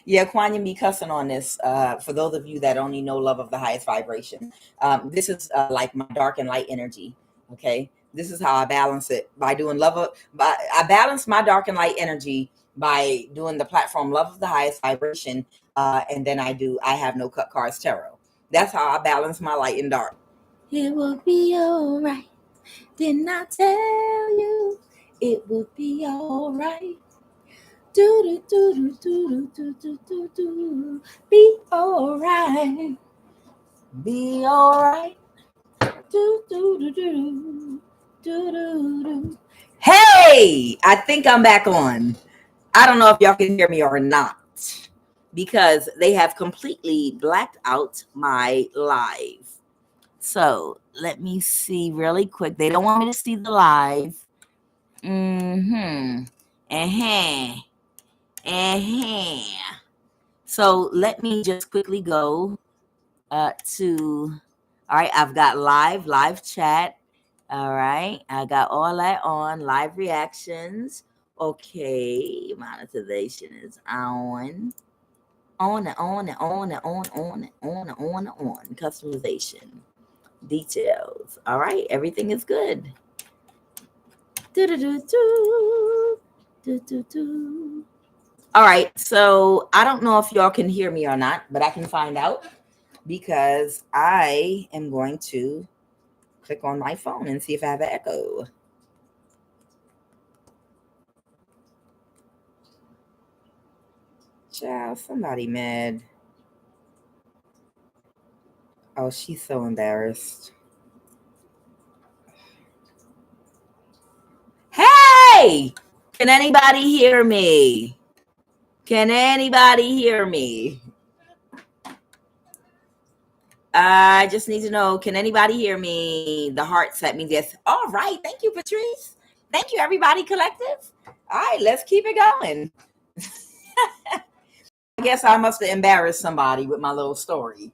Yeah, QUAN be cussing on this. For those of you that only know love of the highest vibration. This is like my dark and light energy. Okay. This is how I balance it by doing I balance my dark and light energy by doing the platform Love of the Highest Vibration. And then I have no cut cards tarot. That's how I balance my light and dark. It will be all right. Didn't I tell you it would be all right? Do, do, do, do, do, do, do, do. Be all right. Be all right. Do, do, do, do, do, do, do. Hey, I think I'm back on. I don't know if y'all can hear me or not, because they have completely blacked out my live. So let me see really quick. They don't want me to see the live. So let me just quickly go to, all right, I've got live chat. All right, I got all that on, live reactions. Okay, monetization is on. Customization. Details. All right, everything is good. All right, so I don't know if y'all can hear me or not, but I can find out because I am going to click on my phone and see if I have an echo. Child, somebody mad. Oh, she's so embarrassed. Hey, can anybody hear me? Can anybody hear me? I just need to know, can anybody hear me? The heart set means yes. All right. Thank you, Patrice. Thank you, everybody collective. All right, let's keep it going. I guess I must have embarrassed somebody with my little story.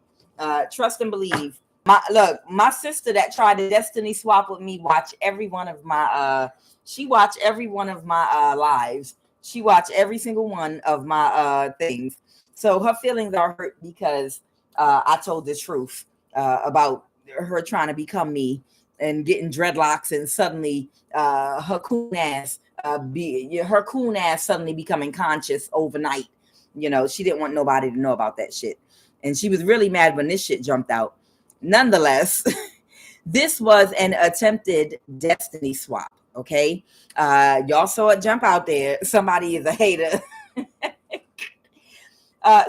Trust and believe. My sister that tried to destiny swap with me watched every one of my she watched every one of my lives. She watched every single one of my things. So her feelings are hurt because I told the truth about her trying to become me and getting dreadlocks, and suddenly her coon ass suddenly becoming conscious overnight. You know, she didn't want nobody to know about that shit. And she was really mad when this shit jumped out. Nonetheless, this was an attempted destiny swap. Okay. Y'all saw it jump out there. Somebody is a hater.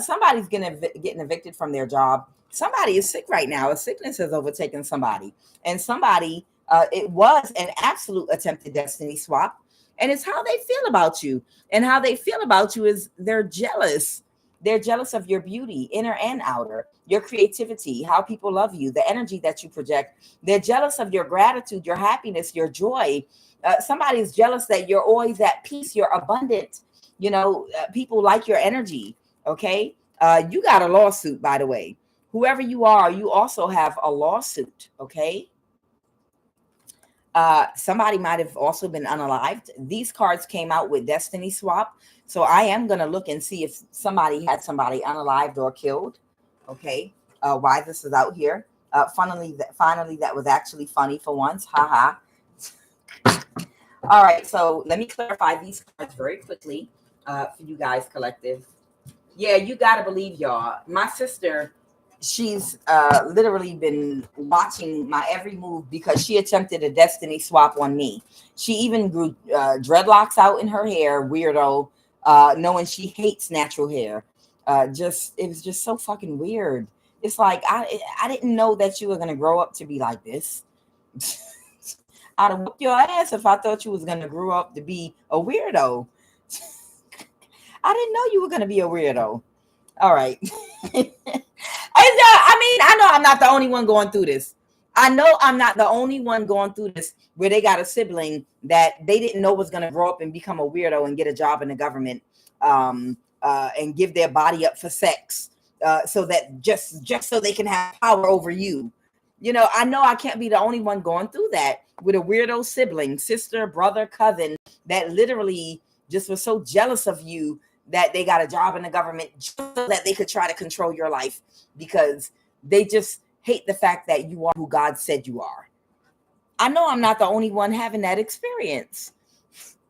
Somebody's getting evicted from their job Somebody is sick right now. A sickness has overtaken somebody, and somebody, it was an absolute attempted destiny swap, and it's how they feel about you. And how they feel about you is they're jealous. They're jealous of your beauty, inner and outer, your creativity, how people love you, the energy that you project. They're jealous of your gratitude, your happiness, your joy. Somebody's jealous that you're always at peace, you're abundant. People like your energy. Okay. You got a lawsuit, by the way. Whoever you are, you also have a lawsuit. Okay. Somebody might have also been unalived. These cards came out with Destiny Swap. So I am going to look and see if somebody had somebody unalived or killed. Okay. Why this is out here. Finally, that was actually funny for once. Haha. All right. So let me clarify these cards very quickly for you guys, collective. Yeah, you got to believe, y'all. My sister, she's literally been watching my every move because she attempted a destiny swap on me. She even grew dreadlocks out in her hair, weirdo, knowing she hates natural hair. It was just so fucking weird. It's like, I didn't know that you were going to grow up to be like this. I'd have whooped your ass if I thought you was going to grow up to be a weirdo. I didn't know you were going to be a weirdo. All right. I know I'm not the only one going through this. I know I'm not the only one going through this where they got a sibling that they didn't know was going to grow up and become a weirdo and get a job in the government and give their body up for sex so that just so they can have power over you. I know I can't be the only one going through that with a weirdo sibling, sister, brother, cousin that literally just was so jealous of you that they got a job in the government just so that they could try to control your life because they just hate the fact that you are who God said you are. I know I'm not the only one having that experience.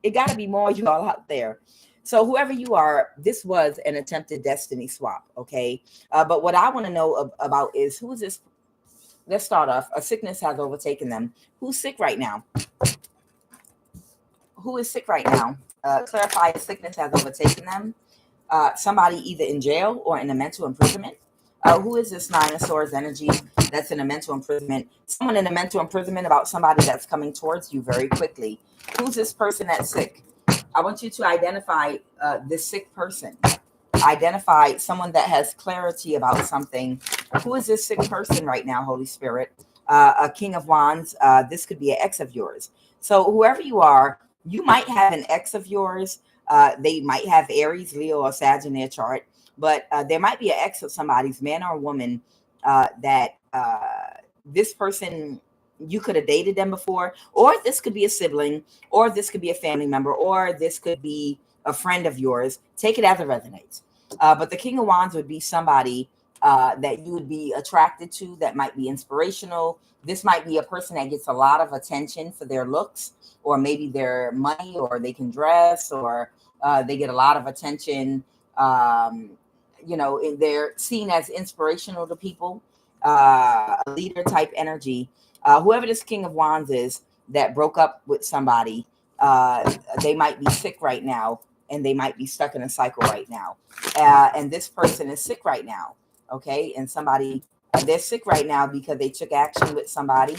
It got to be more of you all out there. So whoever you are, this was an attempted destiny swap, okay? But what I want to know about is who is this? Let's start off. A sickness has overtaken them. Who's sick right now? Who is sick right now? Clarify a sickness has overtaken them. Somebody either in jail or in a mental imprisonment. Who is this Nine of Swords energy that's in a mental imprisonment? Someone in a mental imprisonment about somebody that's coming towards you very quickly. Who's this person that's sick? I want you to identify this sick person. Identify someone that has clarity about something. Who is this sick person right now, Holy Spirit? A King of Wands. This could be an ex of yours. So whoever you are, you might have an ex of yours. They might have Aries, Leo, or Sag in their chart, but there might be an ex of somebody's, man or woman, that this person, you could have dated them before, or this could be a sibling, or this could be a family member, or this could be a friend of yours. Take it as it resonates. But the King of Wands would be somebody that you would be attracted to, that might be inspirational. This might be a person that gets a lot of attention for their looks, or maybe their money, or they can dress, or they get a lot of attention. They're seen as inspirational to people, a leader type energy. Whoever this King of Wands is that broke up with somebody, they might be sick right now, and they might be stuck in a cycle right now. And this person is sick right now. Okay. And they're sick right now because they took action with somebody.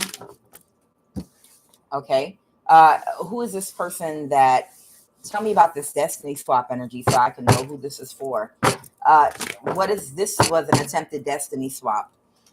Okay. Who is this person that, tell me about this destiny swap energy so I can know who this is for. What is this? Was an attempted destiny swap.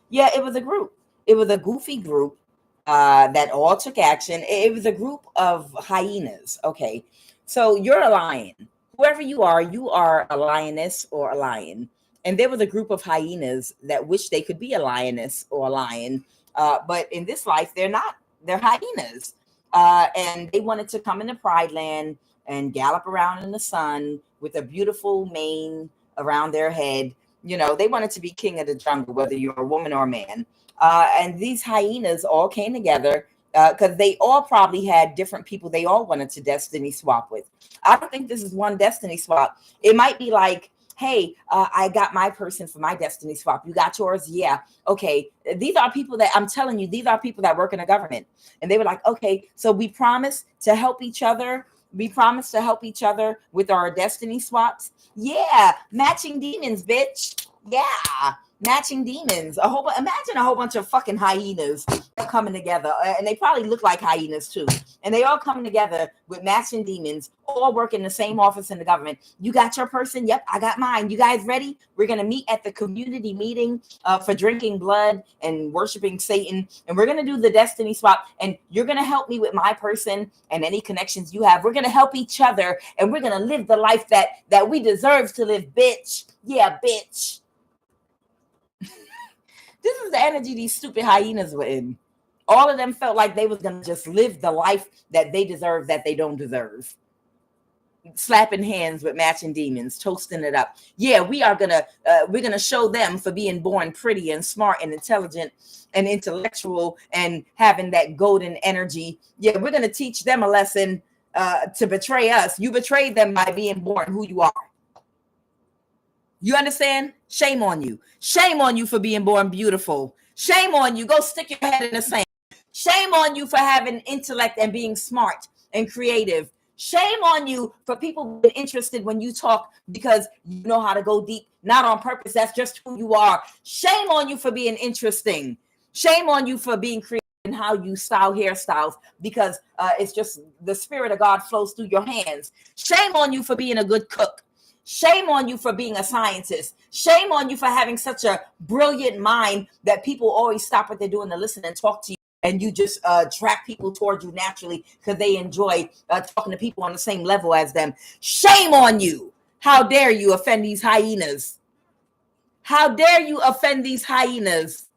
Yeah, it was a group. It was a goofy group that all took action. It was a group of hyenas. Okay. So you're a lion. Whoever you are a lioness or a lion. And there was a group of hyenas that wish they could be a lioness or a lion. But in this life, they're not. They're hyenas. And they wanted to come into Pride Land and gallop around in the sun with a beautiful mane around their head. They wanted to be king of the jungle, whether you're a woman or a man. And these hyenas all came together because they all probably had different people they all wanted to destiny swap with. I don't think this is one destiny swap. It might be like, hey, I got my person for my destiny swap. You got yours? Yeah. Okay. These are people that I'm telling you, these are people that work in the government. And they were like, okay, so we promise to help each other. We promise to help each other with our destiny swaps. Yeah. Matching demons, bitch. Yeah. matching demons. Imagine a whole bunch of fucking hyenas coming together, and they probably look like hyenas too. And they all coming together with matching demons, all work in the same office in the government. You got your person? Yep, I got mine. You guys ready? We're gonna meet at the community meeting for drinking blood and worshiping Satan, and we're gonna do the destiny swap. And you're gonna help me with my person and any connections you have. We're gonna help each other, and we're gonna live the life that we deserve to live, bitch. Yeah, bitch. This is the energy these stupid hyenas were in. All of them felt like they was going to just live the life that they deserve, that they don't deserve. Slapping hands with matching demons, toasting it up. Yeah, we're gonna show them for being born pretty and smart and intelligent and intellectual and having that golden energy. Yeah, we're gonna teach them a lesson to betray us. You betrayed them by being born who you are. You understand? Shame on you. Shame on you for being born beautiful. Shame on you. Go stick your head in the sand. Shame on you for having intellect and being smart and creative. Shame on you for people being interested when you talk because you know how to go deep, not on purpose. That's just who you are. Shame on you for being interesting. Shame on you for being creative in how you style hairstyles because it's just the spirit of God flows through your hands. Shame on you for being a good cook. Shame on you for being a scientist. Shame on you for having such a brilliant mind that people always stop what they're doing to listen and talk to you. And you just attract people towards you naturally because they enjoy talking to people on the same level as them. Shame on you. How dare you offend these hyenas? How dare you offend these hyenas?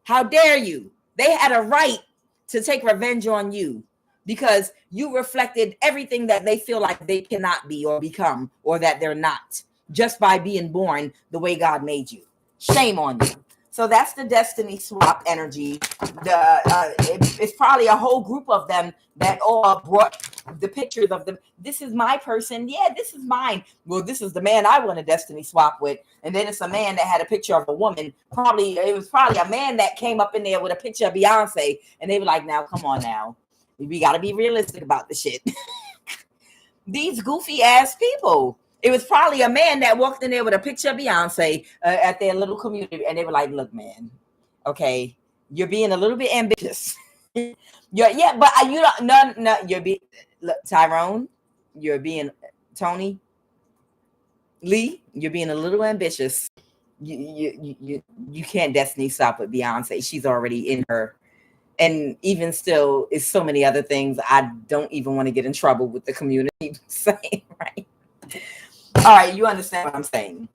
How dare you? They had a right to take revenge on you because you reflected everything that they feel like they cannot be or become or that they're not just by being born the way God made you. Shame on you. So that's the destiny swap energy. It's probably a whole group of them that all brought the pictures of them. This is my person. Yeah, this is mine. Well, this is the man I want a destiny swap with. And then it's a man that had a picture of a woman. It was probably a man that came up in there with a picture of Beyonce. And they were like, now, come on now. We got to be realistic about the shit. These goofy ass people. It was probably a man that walked in there with a picture of Beyonce at their little community. And they were like, look, man, okay, you're being a little bit ambitious. But you don't, no, you're being, look, Tyrone, you're being, Tony, Lee, you're being a little ambitious. You can't destiny swap with Beyonce. She's already in her. And even still, it's so many other things. I don't even want to get in trouble with the community saying, right? All right, you understand what I'm saying.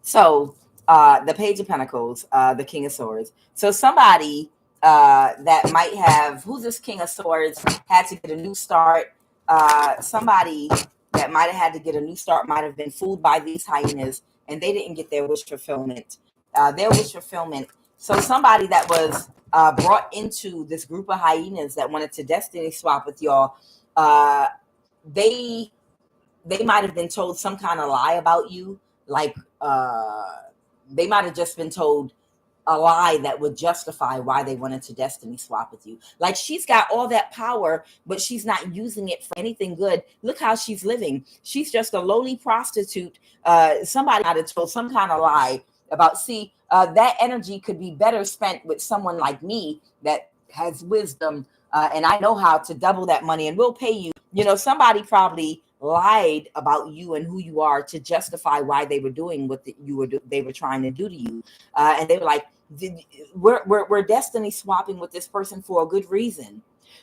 So the Page of Pentacles, the King of Swords. So somebody that might have, who's this King of Swords, had to get a new start. Somebody that might have had to get a new start might have been fooled by these hyenas and they didn't get their wish fulfillment. So somebody that was brought into this group of hyenas that wanted to destiny swap with y'all, they might have been told some kind of lie about you. Like they might have just been told a lie that would justify why they wanted to destiny swap with you. Like she's got all that power, but she's not using it for anything good. Look how she's living. She's just a lowly prostitute. Somebody might have told some kind of lie about, that energy could be better spent with someone like me that has wisdom and I know how to double that money and we'll pay you. You know, somebody probably lied about you and who you are to justify why they were doing what they were trying to do to you. And they were like, we're destiny swapping with this person for a good reason.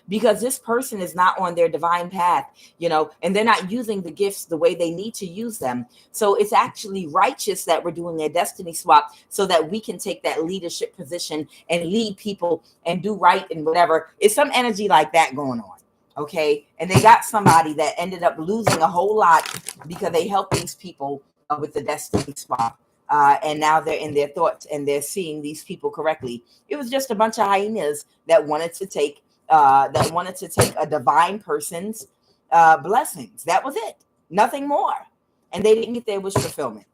Because this person is not on their divine path, you know, and they're not using the gifts the way they need to use them. So it's actually righteous that we're doing a destiny swap so that we can take that leadership position and lead people and do right and whatever. It's some energy like that going on. Okay. And they got somebody that ended up losing a whole lot because they helped these people with the destiny swap. And now they're in their thoughts and they're seeing these people correctly. It was just a bunch of hyenas that wanted to take a divine person's blessings. That was it. Nothing more. And they didn't get their wish fulfillment.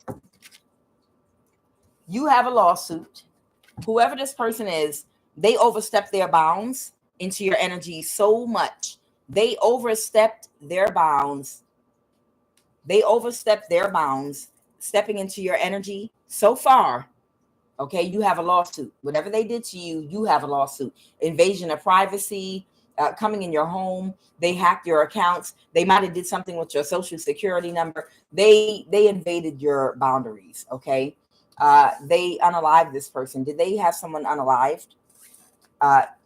You have a lawsuit. Whoever this person is, they overstepped their bounds into your energy so much. They overstepped their bounds. Stepping into your energy So far, okay, you have a lawsuit. Whatever they did to you, you have a lawsuit. Invasion of privacy, coming in your home. They hacked your accounts. They might have did something with your social security number. They invaded your boundaries. Okay, they unalived this person. Did they have someone unalived?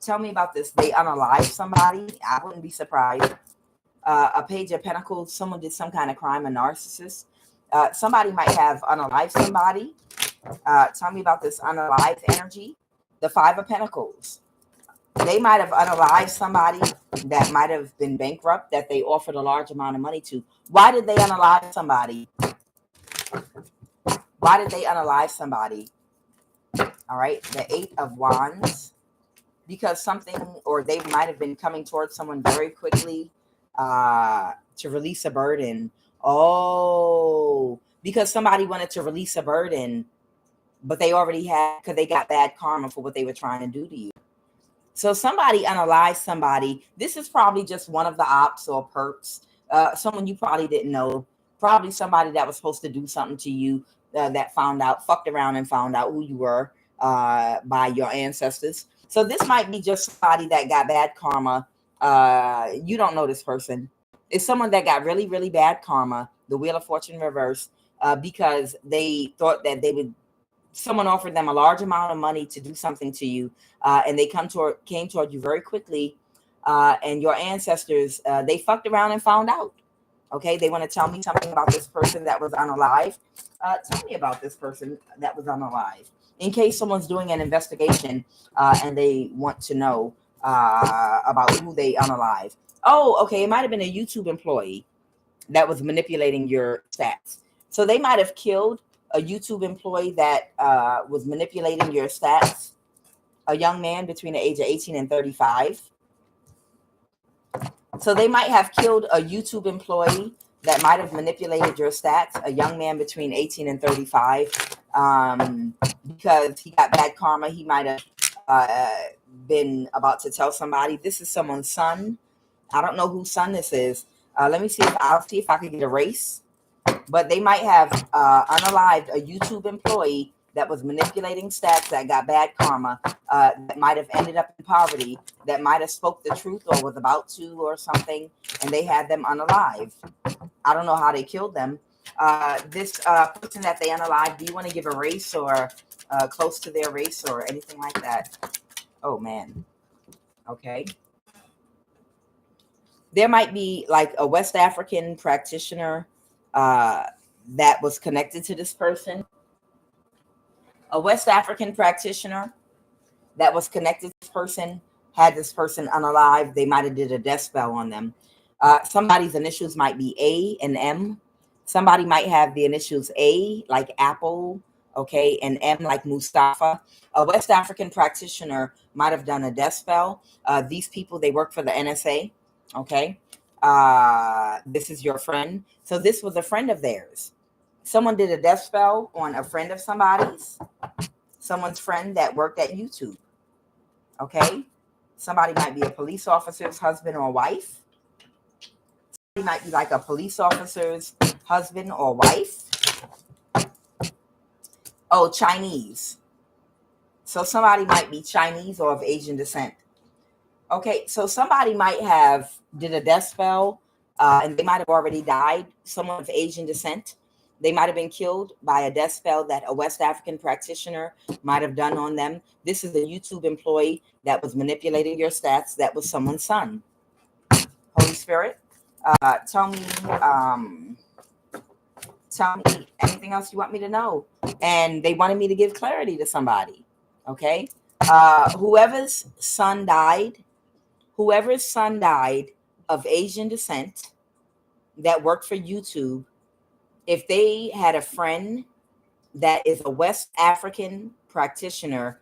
Tell me about this. They unalived somebody. I wouldn't be surprised. A page of pentacles. Someone did some kind of crime. A narcissist. Somebody might have unalived somebody. Tell me about this unalived energy. The Five of Pentacles. They might have unalived somebody that might have been bankrupt that they offered a large amount of money to. Why did they unalive somebody? Why did they unalive somebody? All right. The Eight of Wands. Because something, or they might have been coming towards someone very quickly to release a burden. Oh, because somebody wanted to release a burden, but they already had, because they got bad karma for what they were trying to do to you. So somebody unalived somebody. This is probably just one of the ops or perks. Someone you probably didn't know. Probably somebody that was supposed to do something to you that found out, fucked around and found out who you were by your ancestors. So this might be just somebody that got bad karma. You don't know this person. It's someone that got really, really bad karma. The Wheel of Fortune reverse, because they thought that they would. Someone offered them a large amount of money to do something to you, and they came toward you very quickly. And your ancestors, they fucked around and found out. Okay, they want to tell me something about this person that was unalive. Tell me about this person that was unalive. In case someone's doing an investigation and they want to know about who they unalive. Oh, okay, it might have been a YouTube employee that was manipulating your stats. So they might have killed a YouTube employee that was manipulating your stats. A young man between the age of 18 and 35. So they might have killed a YouTube employee that might have manipulated your stats. A young man between 18 and 35. Because he got bad karma. He might have been about to tell somebody. This is someone's son. I don't know whose son this is. Let me see if I'll see if I can get a race. But they might have unalived a YouTube employee that was manipulating stats, that got bad karma, that might have ended up in poverty, that might have spoke the truth or was about to or something, and they had them unalive. I don't know how they killed them. This person that they unalived, do you want to give a race or close to their race or anything like that? Oh, man. Okay. There might be like a West African practitioner that was connected to this person. A West African practitioner that was connected to this person had this person unalive. They might have did a death spell on them. Somebody's initials might be A and M. Somebody might have the initials A like Apple, okay, and M like Mustafa. A West African practitioner might have done a death spell. These people, they work for the NSA, okay. This is your friend. So this was a friend of theirs. Someone did a death spell on a friend of somebody's. Someone's friend that worked at YouTube. Okay. Somebody might be a police officer's husband or wife. Somebody might be like a police officer's husband or wife. Oh, Chinese. So somebody might be Chinese or of Asian descent. Okay, so somebody might have did a death spell and they might have already died. Someone of Asian descent. They might have been killed by a death spell that a West African practitioner might have done on them. This is a YouTube employee that was manipulating your stats. That was someone's son. Holy Spirit, tell me anything else you want me to know. And they wanted me to give clarity to somebody. Okay, whoever's son died of Asian descent that worked for YouTube, if they had a friend that is a West African practitioner,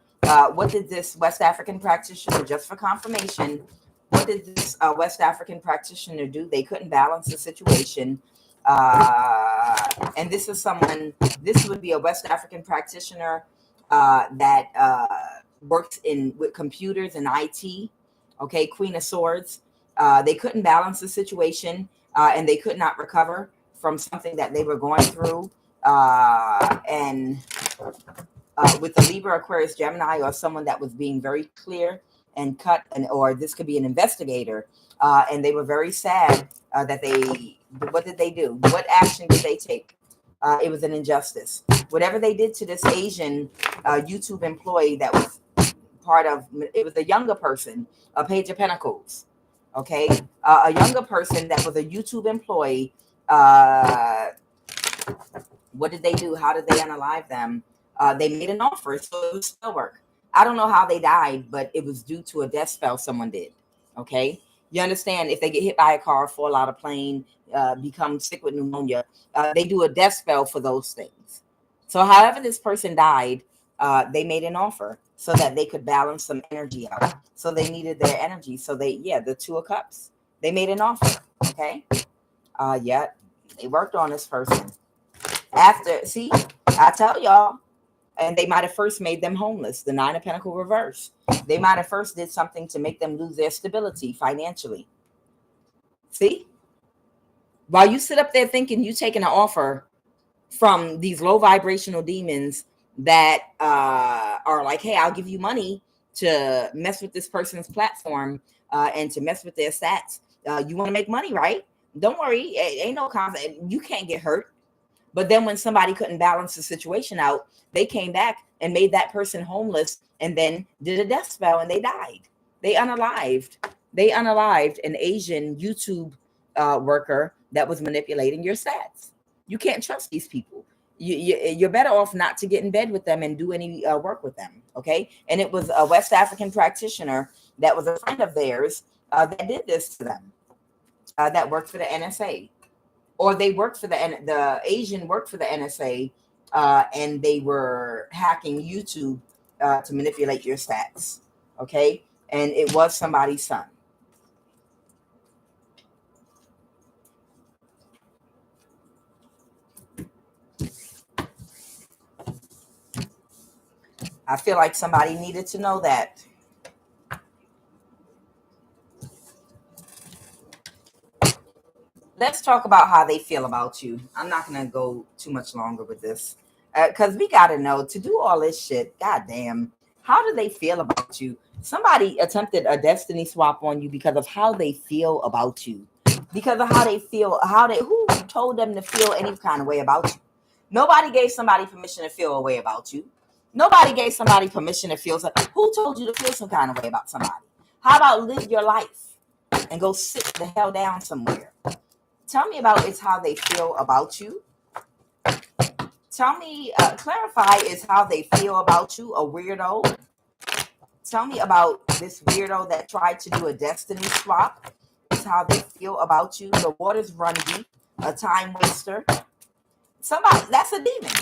what did this West African practitioner, just for confirmation, what did this West African practitioner do? They couldn't balance the situation. And this is someone, this would be a West African practitioner that works with computers and IT. Okay, Queen of Swords. They couldn't balance the situation and they could not recover from something that they were going through. And with a Libra, Aquarius, Gemini, or someone that was being very clear and cut, and or this could be an investigator, and they were very sad that they, what did they do? What action did they take? It was an injustice. Whatever they did to this Asian YouTube employee that was part of, it was a younger person, a Page of Pentacles, okay? A younger person that was a YouTube employee. What did they do? How did they unalive them? They made an offer, so it was spell work. I don't know how they died, but it was due to a death spell someone did, okay? You understand, if they get hit by a car, fall out of plane, become sick with pneumonia, they do a death spell for those things. So however this person died, they made an offer so that they could balance some energy out. So they needed their energy. So they, yeah, the Two of Cups, they made an offer, okay? Yeah, they worked on this person. After, see, I tell y'all, and they might have first made them homeless, the Nine of Pentacles reverse. They might have first did something to make them lose their stability financially. See? While you sit up there thinking you taking an offer from these low vibrational demons that are like, hey, I'll give you money to mess with this person's platform and to mess with their stats. You want to make money, right? Don't worry. Ain't no concept. You can't get hurt. But then when somebody couldn't balance the situation out, they came back and made that person homeless and then did a death spell and they died. They unalived. They unalived an Asian YouTube worker that was manipulating your stats. You can't trust these people. You're better off not to get in bed with them and do any work with them, okay? And it was a West African practitioner that was a friend of theirs that did this to them, that worked for the NSA. Or they worked for the Asian worked for the NSA, and they were hacking YouTube to manipulate your stats, okay? And it was somebody's son. I feel like somebody needed to know that. Let's talk about how they feel about you. I'm not going to go too much longer with this because we got to know, to do all this shit, goddamn, how do they feel about you? Somebody attempted a destiny swap on you because of how they feel about you. Because of how they feel, who told them to feel any kind of way about you? Nobody gave somebody permission to feel a way about you. Nobody gave somebody permission to feel something. Who told you to feel some kind of way about somebody? How about live your life and go sit the hell down somewhere? Tell me about it's how they feel about you. Tell me, clarify is how they feel about you, a weirdo. Tell me about this weirdo that tried to do a destiny swap. It's how they feel about you. The waters run deep, a time waster. Somebody, that's a demon.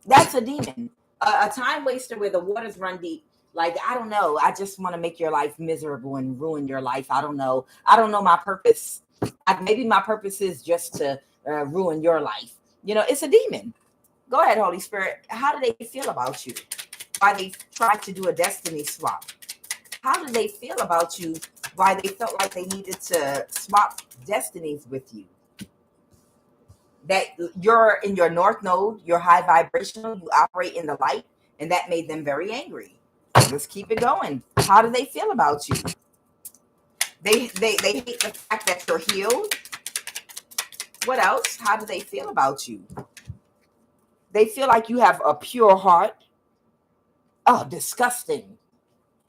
That's a demon. A time waster where the waters run deep. Like, I don't know. I just want to make your life miserable and ruin your life. I don't know. I don't know my purpose. Maybe my purpose is just to ruin your life. You know, it's a demon. Go ahead, Holy Spirit. How do they feel about you? Why they tried to do a destiny swap? How do they feel about you? Why they felt like they needed to swap destinies with you? That you're in your North Node, you're high vibrational, you operate in the light, and that made them very angry. Let's keep it going. How do they feel about you? They hate the fact that you're healed. What else? How do they feel about you? They feel like you have a pure heart. Oh, disgusting.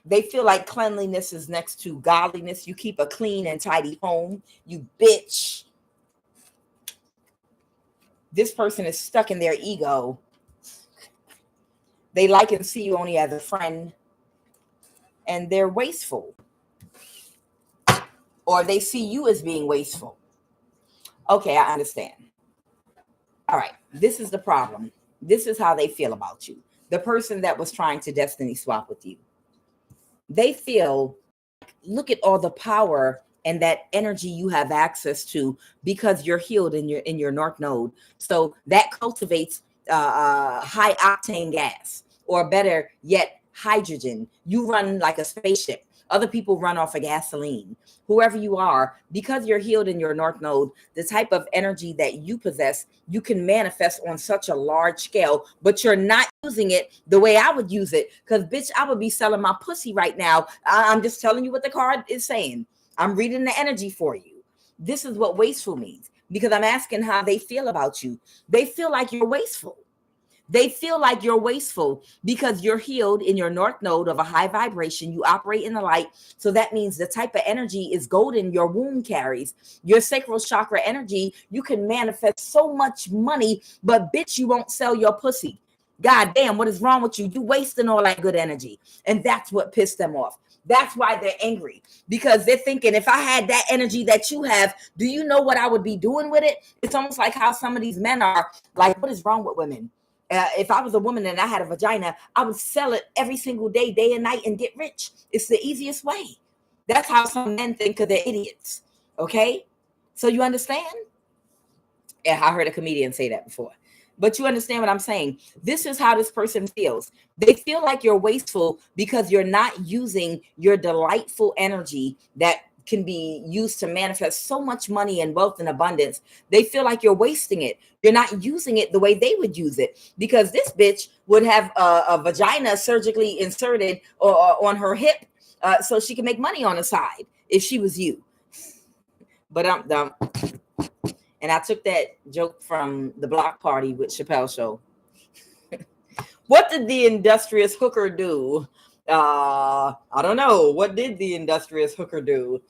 They feel like cleanliness is next to godliness. You keep a clean and tidy home. You bitch. This person is stuck in their ego. They like and see you only as a friend. And they're wasteful. Or they see you as being wasteful. Okay, I understand. All right, this is the problem. This is how they feel about you. The person that was trying to destiny swap with you. They feel, look at all the power and that energy you have access to because you're healed in your North Node. So that cultivates high octane gas, or better yet, hydrogen. You run like a spaceship. Other people run off of gasoline. Whoever you are, because you're healed in your North Node, the type of energy that you possess, you can manifest on such a large scale, but you're not using it the way I would use it. Because, bitch, I would be selling my pussy right now. I'm just telling you what the card is saying. I'm reading the energy for you. This is what wasteful means, because I'm asking how they feel about you. They feel like you're wasteful. They feel like you're wasteful because you're healed in your North Node of a high vibration. You operate in the light. So that means the type of energy is golden your womb carries. Your sacral chakra energy, you can manifest so much money, but bitch, you won't sell your pussy. God damn, what is wrong with you? You wasting all that good energy. And that's what pissed them off. That's why they're angry, because they're thinking, if I had that energy that you have, do you know what I would be doing with it? It's almost like how some of these men are like, what is wrong with women? If I was a woman and I had a vagina, I would sell it every single day, day and night, and get rich. It's the easiest way. That's how some men think, because they're idiots. Okay? So you understand? Yeah, I heard a comedian say that before. But you understand what I'm saying? This is how this person feels. They feel like you're wasteful because you're not using your delightful energy that can be used to manifest so much money and wealth and abundance. They feel like you're wasting it. You're not using it the way they would use it, because this bitch would have a vagina surgically inserted or on her hip so she can make money on the side if she was you. But and I took that joke from the Block Party with Chappelle Show. What did the industrious hooker do? I don't know. What did the industrious hooker do?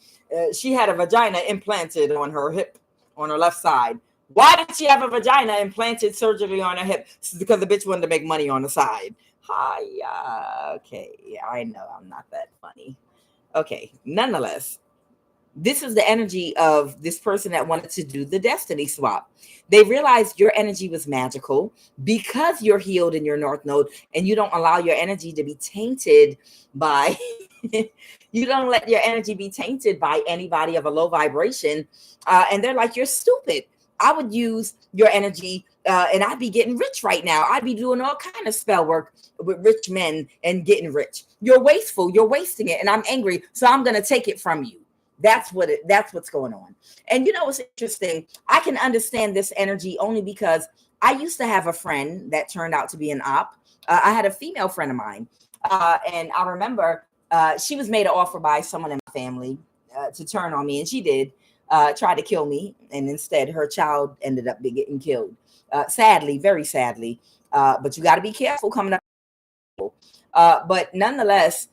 She had a vagina implanted on her hip, on her left side. Why did she have a vagina implanted surgically on her hip? Because the bitch wanted to make money on the side. Hi, okay, yeah, I know I'm not that funny. Okay, nonetheless, this is the energy of this person that wanted to do the destiny swap. They realized your energy was magical because you're healed in your North Node, and you don't allow your energy to be tainted by, you don't let your energy be tainted by anybody of a low vibration. And they're like, you're stupid. I would use your energy and I'd be getting rich right now. I'd be doing all kind of spell work with rich men and getting rich. You're wasteful. You're wasting it. And I'm angry. So I'm going to take it from you. That's what's going on. And you know what's interesting? I can understand this energy only because I used to have a friend that turned out to be an op. I had a female friend of mine. And I remember she was made an offer by someone in my family to turn on me. And she did try to kill me. And instead, her child ended up getting killed. Sadly, very sadly. But you got to be careful coming up. But nonetheless,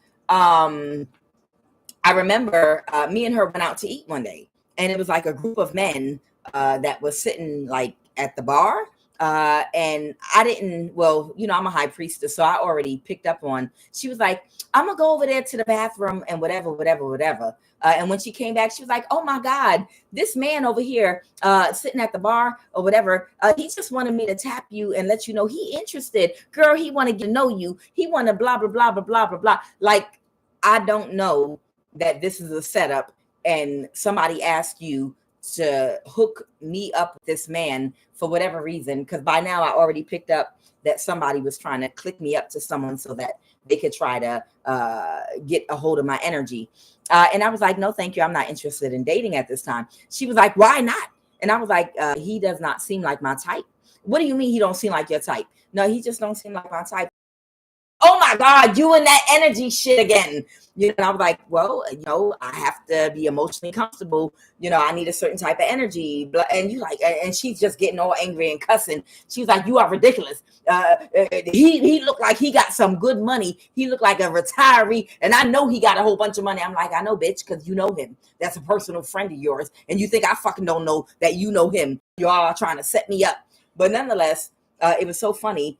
I remember me and her went out to eat one day, and it was like a group of men that was sitting like at the bar. And I didn't, well, you know, I'm a high priestess, so I already picked up on, she was like, I'm gonna go over there to the bathroom and whatever. And when she came back, she was like, oh my God, this man over here sitting at the bar or whatever, he just wanted me to tap you and let you know he interested. Girl, he want to get to know you. He want to blah, blah, blah, blah, blah, blah, blah. Like, I don't know that this is a setup and somebody asked you to hook me up with this man for whatever reason, because by now I already picked up that somebody was trying to click me up to someone so that they could try to get a hold of my energy. And I was like, no, thank you. I'm not interested in dating at this time. She was like, why not? And I was like, he does not seem like my type. What do you mean he don't seem like your type? No, he just don't seem like my type. Oh my God, you and that energy shit again. You know, I was like, well, you know, I have to be emotionally comfortable. You know, I need a certain type of energy. And you like, and she's just getting all angry and cussing. She's like, you are ridiculous. He looked like he got some good money. He looked like a retiree. And I know he got a whole bunch of money. I'm like, I know, bitch, because you know him. That's a personal friend of yours. And you think I fucking don't know that you know him. You all are trying to set me up. But nonetheless, it was so funny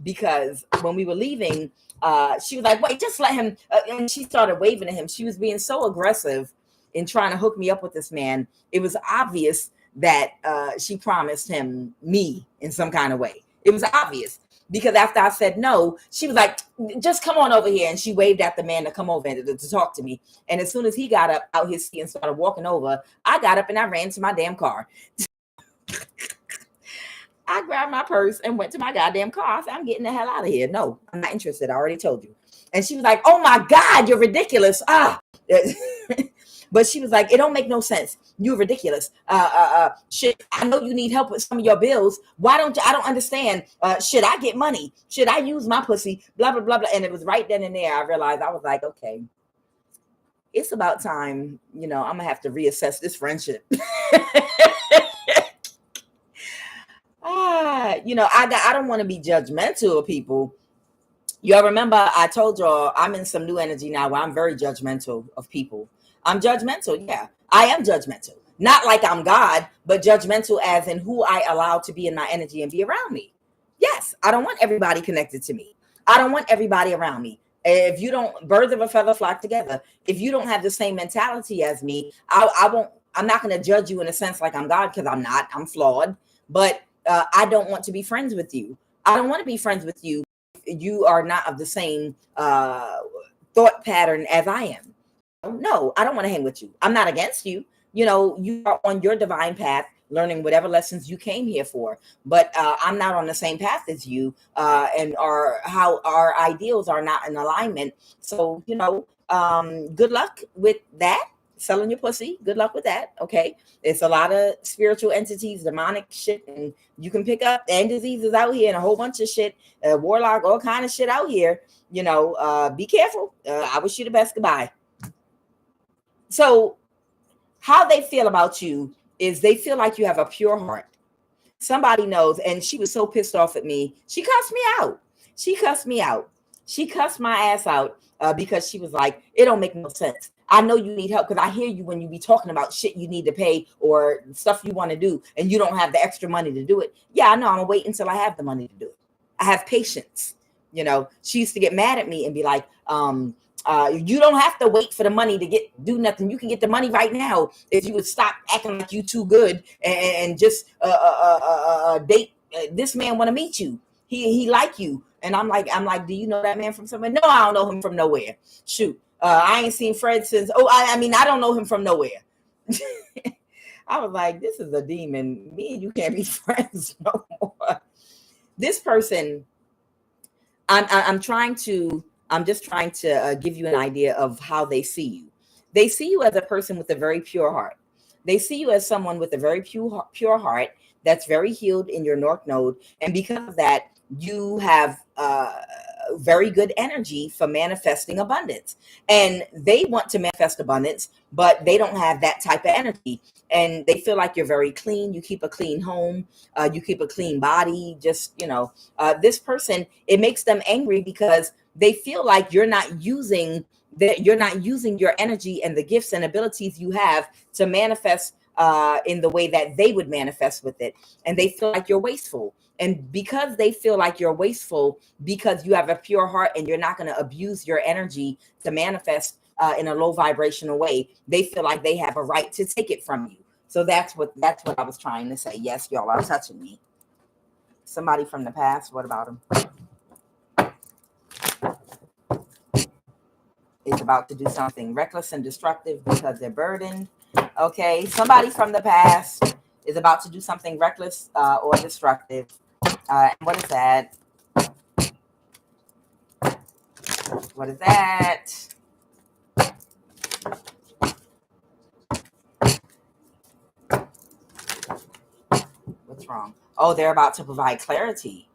because when we were leaving, she was like, wait, just let him. And she started waving at him. She was being so aggressive in trying to hook me up with this man. It was obvious that she promised him me in some kind of way. It was obvious because after I said no, she was like, just come on over here. And she waved at the man to come over and to talk to me. And as soon as he got up out his seat and started walking over, I got up and I ran to my damn car. I grabbed my purse and went to my goddamn car. I said, I'm getting the hell out of here. No, I'm not interested. I already told you. And she was like, oh my God, you're ridiculous. But she was like, it don't make no sense. You're ridiculous. Shit, I know you need help with some of your bills. Why don't you? I don't understand. Should I get money? Should I use my pussy? Blah, blah, blah, blah. And it was right then and there. I realized, I was like, okay, it's about time, I'm going to have to reassess this friendship. I don't want to be judgmental of people. Y'all remember I told y'all I'm in some new energy now where I'm very judgmental of people. I'm judgmental. Yeah, I am judgmental. Not like I'm God, but judgmental as in who I allow to be in my energy and be around me. Yes, I don't want everybody connected to me. I don't want everybody around me. If you don't, birds of a feather flock together. If you don't have the same mentality as me, I won't. I'm not going to judge you in a sense like I'm God, because I'm not. I'm flawed. But I don't want to be friends with you. I don't want to be friends with you if you are not of the same thought pattern as I am. No, I don't want to hang with you. I'm not against you. You are on your divine path, learning whatever lessons you came here for. But I'm not on the same path as you, and how our ideals are not in alignment. So, good luck with that. Selling your pussy. Good luck with that. Okay. It's a lot of spiritual entities, demonic shit, and you can pick up, and diseases out here and a whole bunch of shit, warlock, all kind of shit out here. Be careful. I wish you the best. Goodbye. So how they feel about you is they feel like you have a pure heart. Somebody knows. And she was so pissed off at me. She cussed me out. She cussed my ass out because she was like, it don't make no sense. I know you need help because I hear you when you be talking about shit you need to pay or stuff you want to do and you don't have the extra money to do it. Yeah, I know. I'm going to wait until I have the money to do it. I have patience. She used to get mad at me and be like, you don't have to wait for the money to do nothing. You can get the money right now if you would stop acting like you too good and just date. This man want to meet you. He like you. And I'm like, do you know that man from somewhere? No, I don't know him from nowhere. Shoot. I ain't seen Fred since. I don't know him from nowhere. I was like, this is a demon. Me and you can't be friends no more. This person, I'm just trying to give you an idea of how they see you. They see you as a person with a very pure heart. They see you as someone with a very pure heart that's very healed in your North Node. And because of that, you have very good energy for manifesting abundance. And they want to manifest abundance, but they don't have that type of energy. And they feel like you're very clean. You keep a clean home. You keep a clean body. Just, this person, it makes them angry because they feel like you're not using your energy and the gifts and abilities you have to manifest in the way that they would manifest with it. And they feel like you're wasteful. And because they feel like you're wasteful, because you have a pure heart and you're not going to abuse your energy to manifest in a low vibrational way, they feel like they have a right to take it from you. So that's what I was trying to say. Yes, y'all are touching me. Somebody from the past. What about them? Is about to do something reckless and destructive because they're burdened. Okay, somebody from the past is about to do something reckless or destructive. What is that? What is that? What's wrong? Oh, they're about to provide clarity.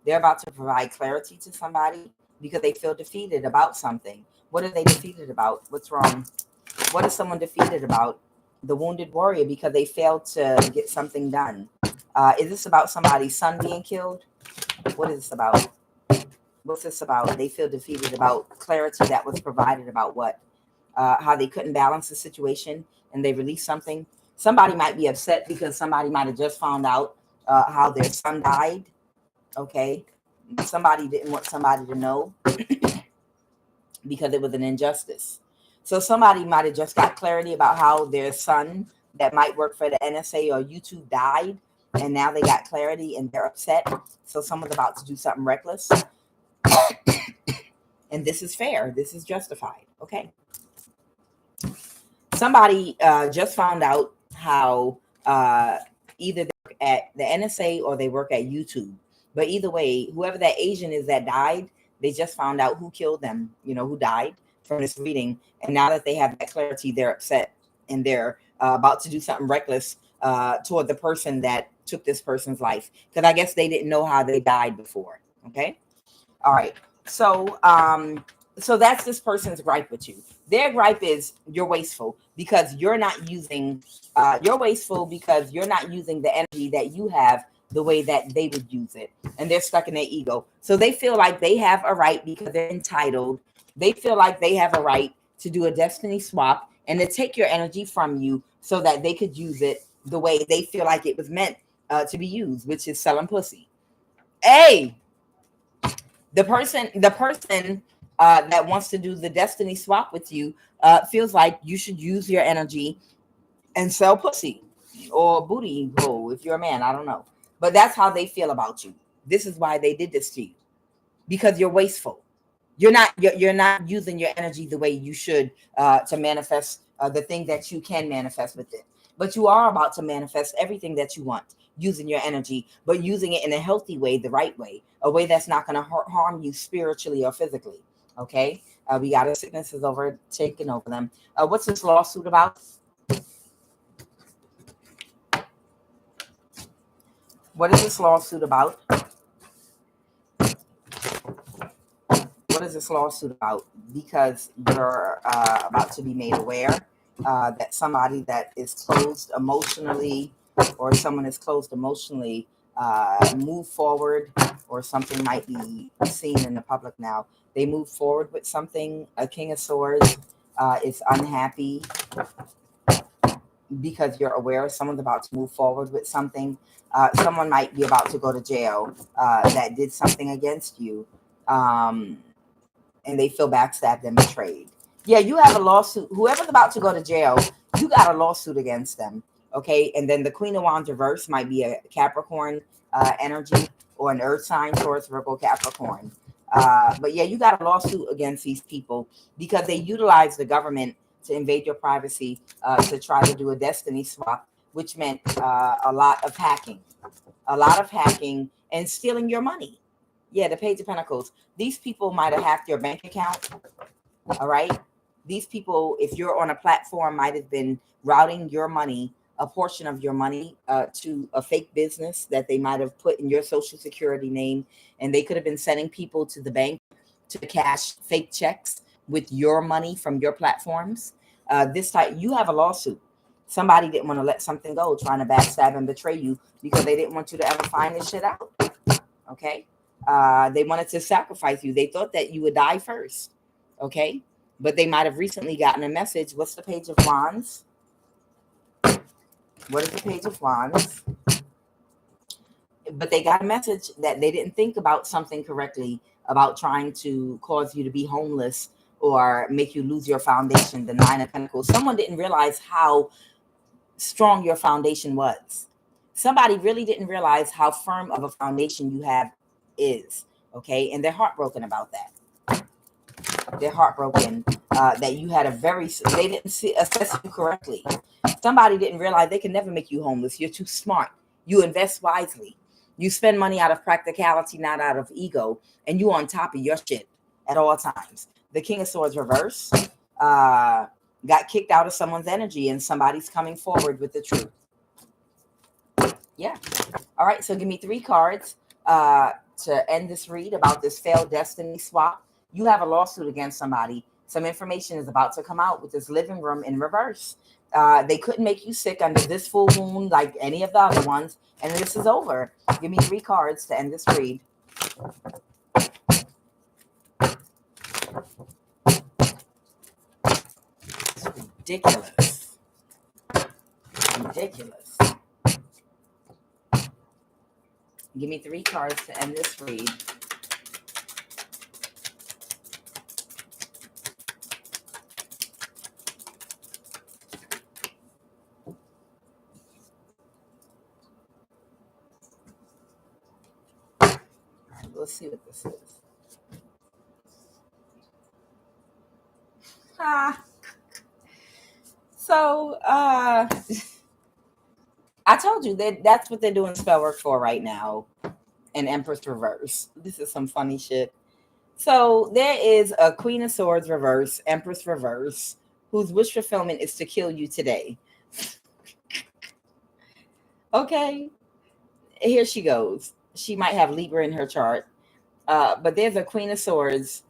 They're about to provide clarity to somebody because they feel defeated about something. What are they defeated about? What's wrong? What is someone defeated about? The wounded warrior, because they failed to get something done. Is this about somebody's son being killed? What is this about? What's this about? They feel defeated about clarity that was provided about what? How they couldn't balance the situation and they released something. Somebody might be upset because somebody might have just found out how their son died. Okay. Somebody didn't want somebody to know because it was an injustice. So somebody might have just got clarity about how their son that might work for the NSA or YouTube died. And now they got clarity and they're upset. So someone's about to do something reckless. And this is fair. This is justified. Okay. Somebody just found out how either they work at the NSA or they work at YouTube. But either way, whoever that Asian is that died, They just found out who killed them, who died from this reading. And now that they have that clarity, they're upset and they're about to do something reckless toward the person that took this person's life. Because I guess they didn't know how they died before. Okay. All right. So that's this person's gripe with you. Their gripe is you're wasteful because you're not using the energy that you have the way that they would use it. And they're stuck in their ego. So they feel like they have a right because they're entitled. They feel like they have a right to do a destiny swap and to take your energy from you so that they could use it the way they feel like it was meant to be used, which is selling pussy. Hey, the person that wants to do the destiny swap with you feels like you should use your energy and sell pussy or booty hole if you're a man. I don't know. But that's how they feel about you. This is why they did this to you. Because you're wasteful. You're not using your energy the way you should to manifest the thing that you can manifest with it. But you are about to manifest everything that you want using your energy, but using it in a healthy way, the right way, a way that's not going to harm you spiritually or physically. Okay. We got a sickness is taking over them. What's this lawsuit about? What is this lawsuit about? What is this lawsuit about? Because you're about to be made aware that somebody that is closed emotionally or someone is closed emotionally move forward, or something might be seen in the public now. They move forward with something. A King of Swords is unhappy because you're aware someone's about to move forward with something. Someone might be about to go to jail that did something against you. And they feel backstabbed and betrayed. Yeah, you have a lawsuit. Whoever's about to go to jail, you got a lawsuit against them. Okay. And then the Queen of Wands reverse might be a Capricorn energy or an earth sign, Taurus, Virgo, Capricorn. But yeah, you got a lawsuit against these people because they utilize the government to invade your privacy to try to do a destiny swap, which meant a lot of hacking and stealing your money. Yeah, the Page of Pentacles. These people might have hacked your bank account. All right. These people, if you're on a platform, might have been routing your money, a portion of your money, to a fake business that they might have put in your social security name. And they could have been sending people to the bank to cash fake checks with your money from your platforms. This type, you have a lawsuit. Somebody didn't want to let something go, trying to backstab and betray you because they didn't want you to ever find this shit out. Okay. They wanted to sacrifice you. They thought that you would die first. Okay. But they might have recently gotten a message. What's the Page of Wands? What is the Page of Wands? But they got a message that they didn't think about something correctly about trying to cause you to be homeless or make you lose your foundation, the Nine of Pentacles. Someone didn't realize how strong your foundation was. Somebody really didn't realize how firm of a foundation you have is. Okay. And they're heartbroken about that. They're heartbroken that you had they didn't assess you correctly. Somebody didn't realize they can never make you homeless. You're too smart. You invest wisely. You spend money out of practicality, not out of ego. And you on top of your shit at all times. The King of Swords reverse got kicked out of someone's energy and somebody's coming forward with the truth. Yeah. All right. So give me 3 cards to end this read about this failed destiny swap. You have a lawsuit against somebody. Some information is about to come out with this living room in reverse. They couldn't make you sick under this full moon like any of the other ones. And this is over. Give me 3 cards to end this read. It's ridiculous. Ridiculous. Give me 3 cards to end this read. Let's see what this is. So I told you that's what they're doing spell work for right now. And Empress reverse. This is some funny shit. So there is a Queen of Swords reverse, Empress reverse, whose wish fulfillment is to kill you today. Okay, here she goes. She might have Libra in her chart, but there's a Queen of Swords.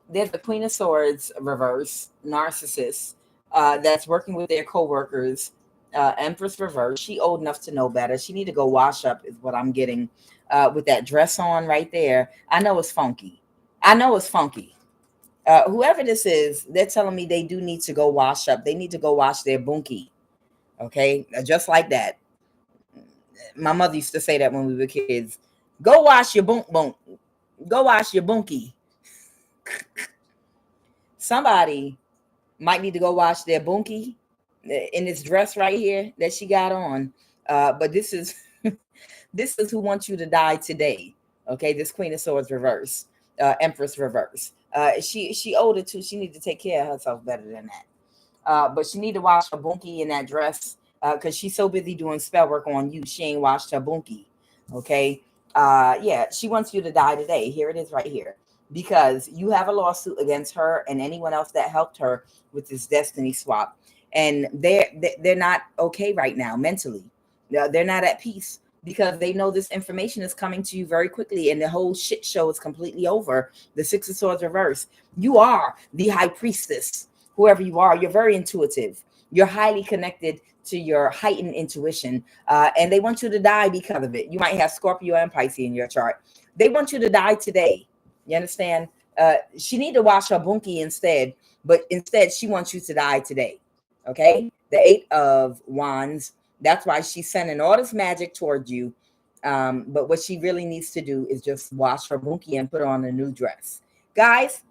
There's a Queen of Swords reverse, narcissist, that's working with their coworkers. Empress reverse. She old enough to know better. She need to go wash up, is what I'm getting. With that dress on right there, I know it's funky. I know it's funky. Whoever this is, they're telling me they do need to go wash up. They need to go wash their bunkie. Okay, just like that. My mother used to say that when we were kids. Go wash your bunk bunk. Go wash your bunkie. Somebody might need to go wash their bunkie in this dress right here that she got on. But this is this is who wants you to die today. Okay, this Queen of Swords reverse, Empress reverse. She older too. She need to take care of herself better than that. But she need to wash her bunkie in that dress because she's so busy doing spell work on you. She ain't washed her bunkie. Okay. Yeah, she wants you to die today. Here it is right here. Because you have a lawsuit against her and anyone else that helped her with this destiny swap. And they're not okay right now mentally. They're not at peace because they know this information is coming to you very quickly and the whole shit show is completely over. The Six of Swords reverse. You are the high priestess. Whoever you are, you're very intuitive. You're highly connected to your heightened intuition. And they want you to die because of it. You might have Scorpio and Pisces in your chart. They want you to die today. You understand? She need to wash her bunkie instead, but instead she wants you to die today. Okay? The Eight of Wands. That's why she's sending all this magic towards you. But what she really needs to do is just wash her bunkie and put on a new dress. Guys,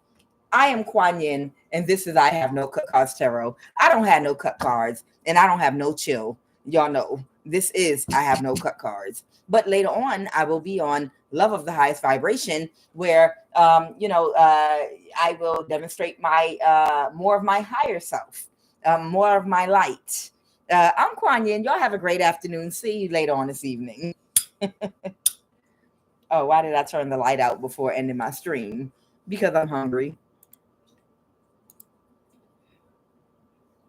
I am Kuan Yin, and this is I Have No Cut Cards Tarot. I don't have no cut cards, and I don't have no chill. Y'all know this is I Have No Cut Cards. But later on, I will be on Love of the Highest Vibration, where I will demonstrate my more of my higher self, more of my light. I'm Kuan Yin. Y'all have a great afternoon. See you later on this evening. Oh, why did I turn the light out before ending my stream? Because I'm hungry.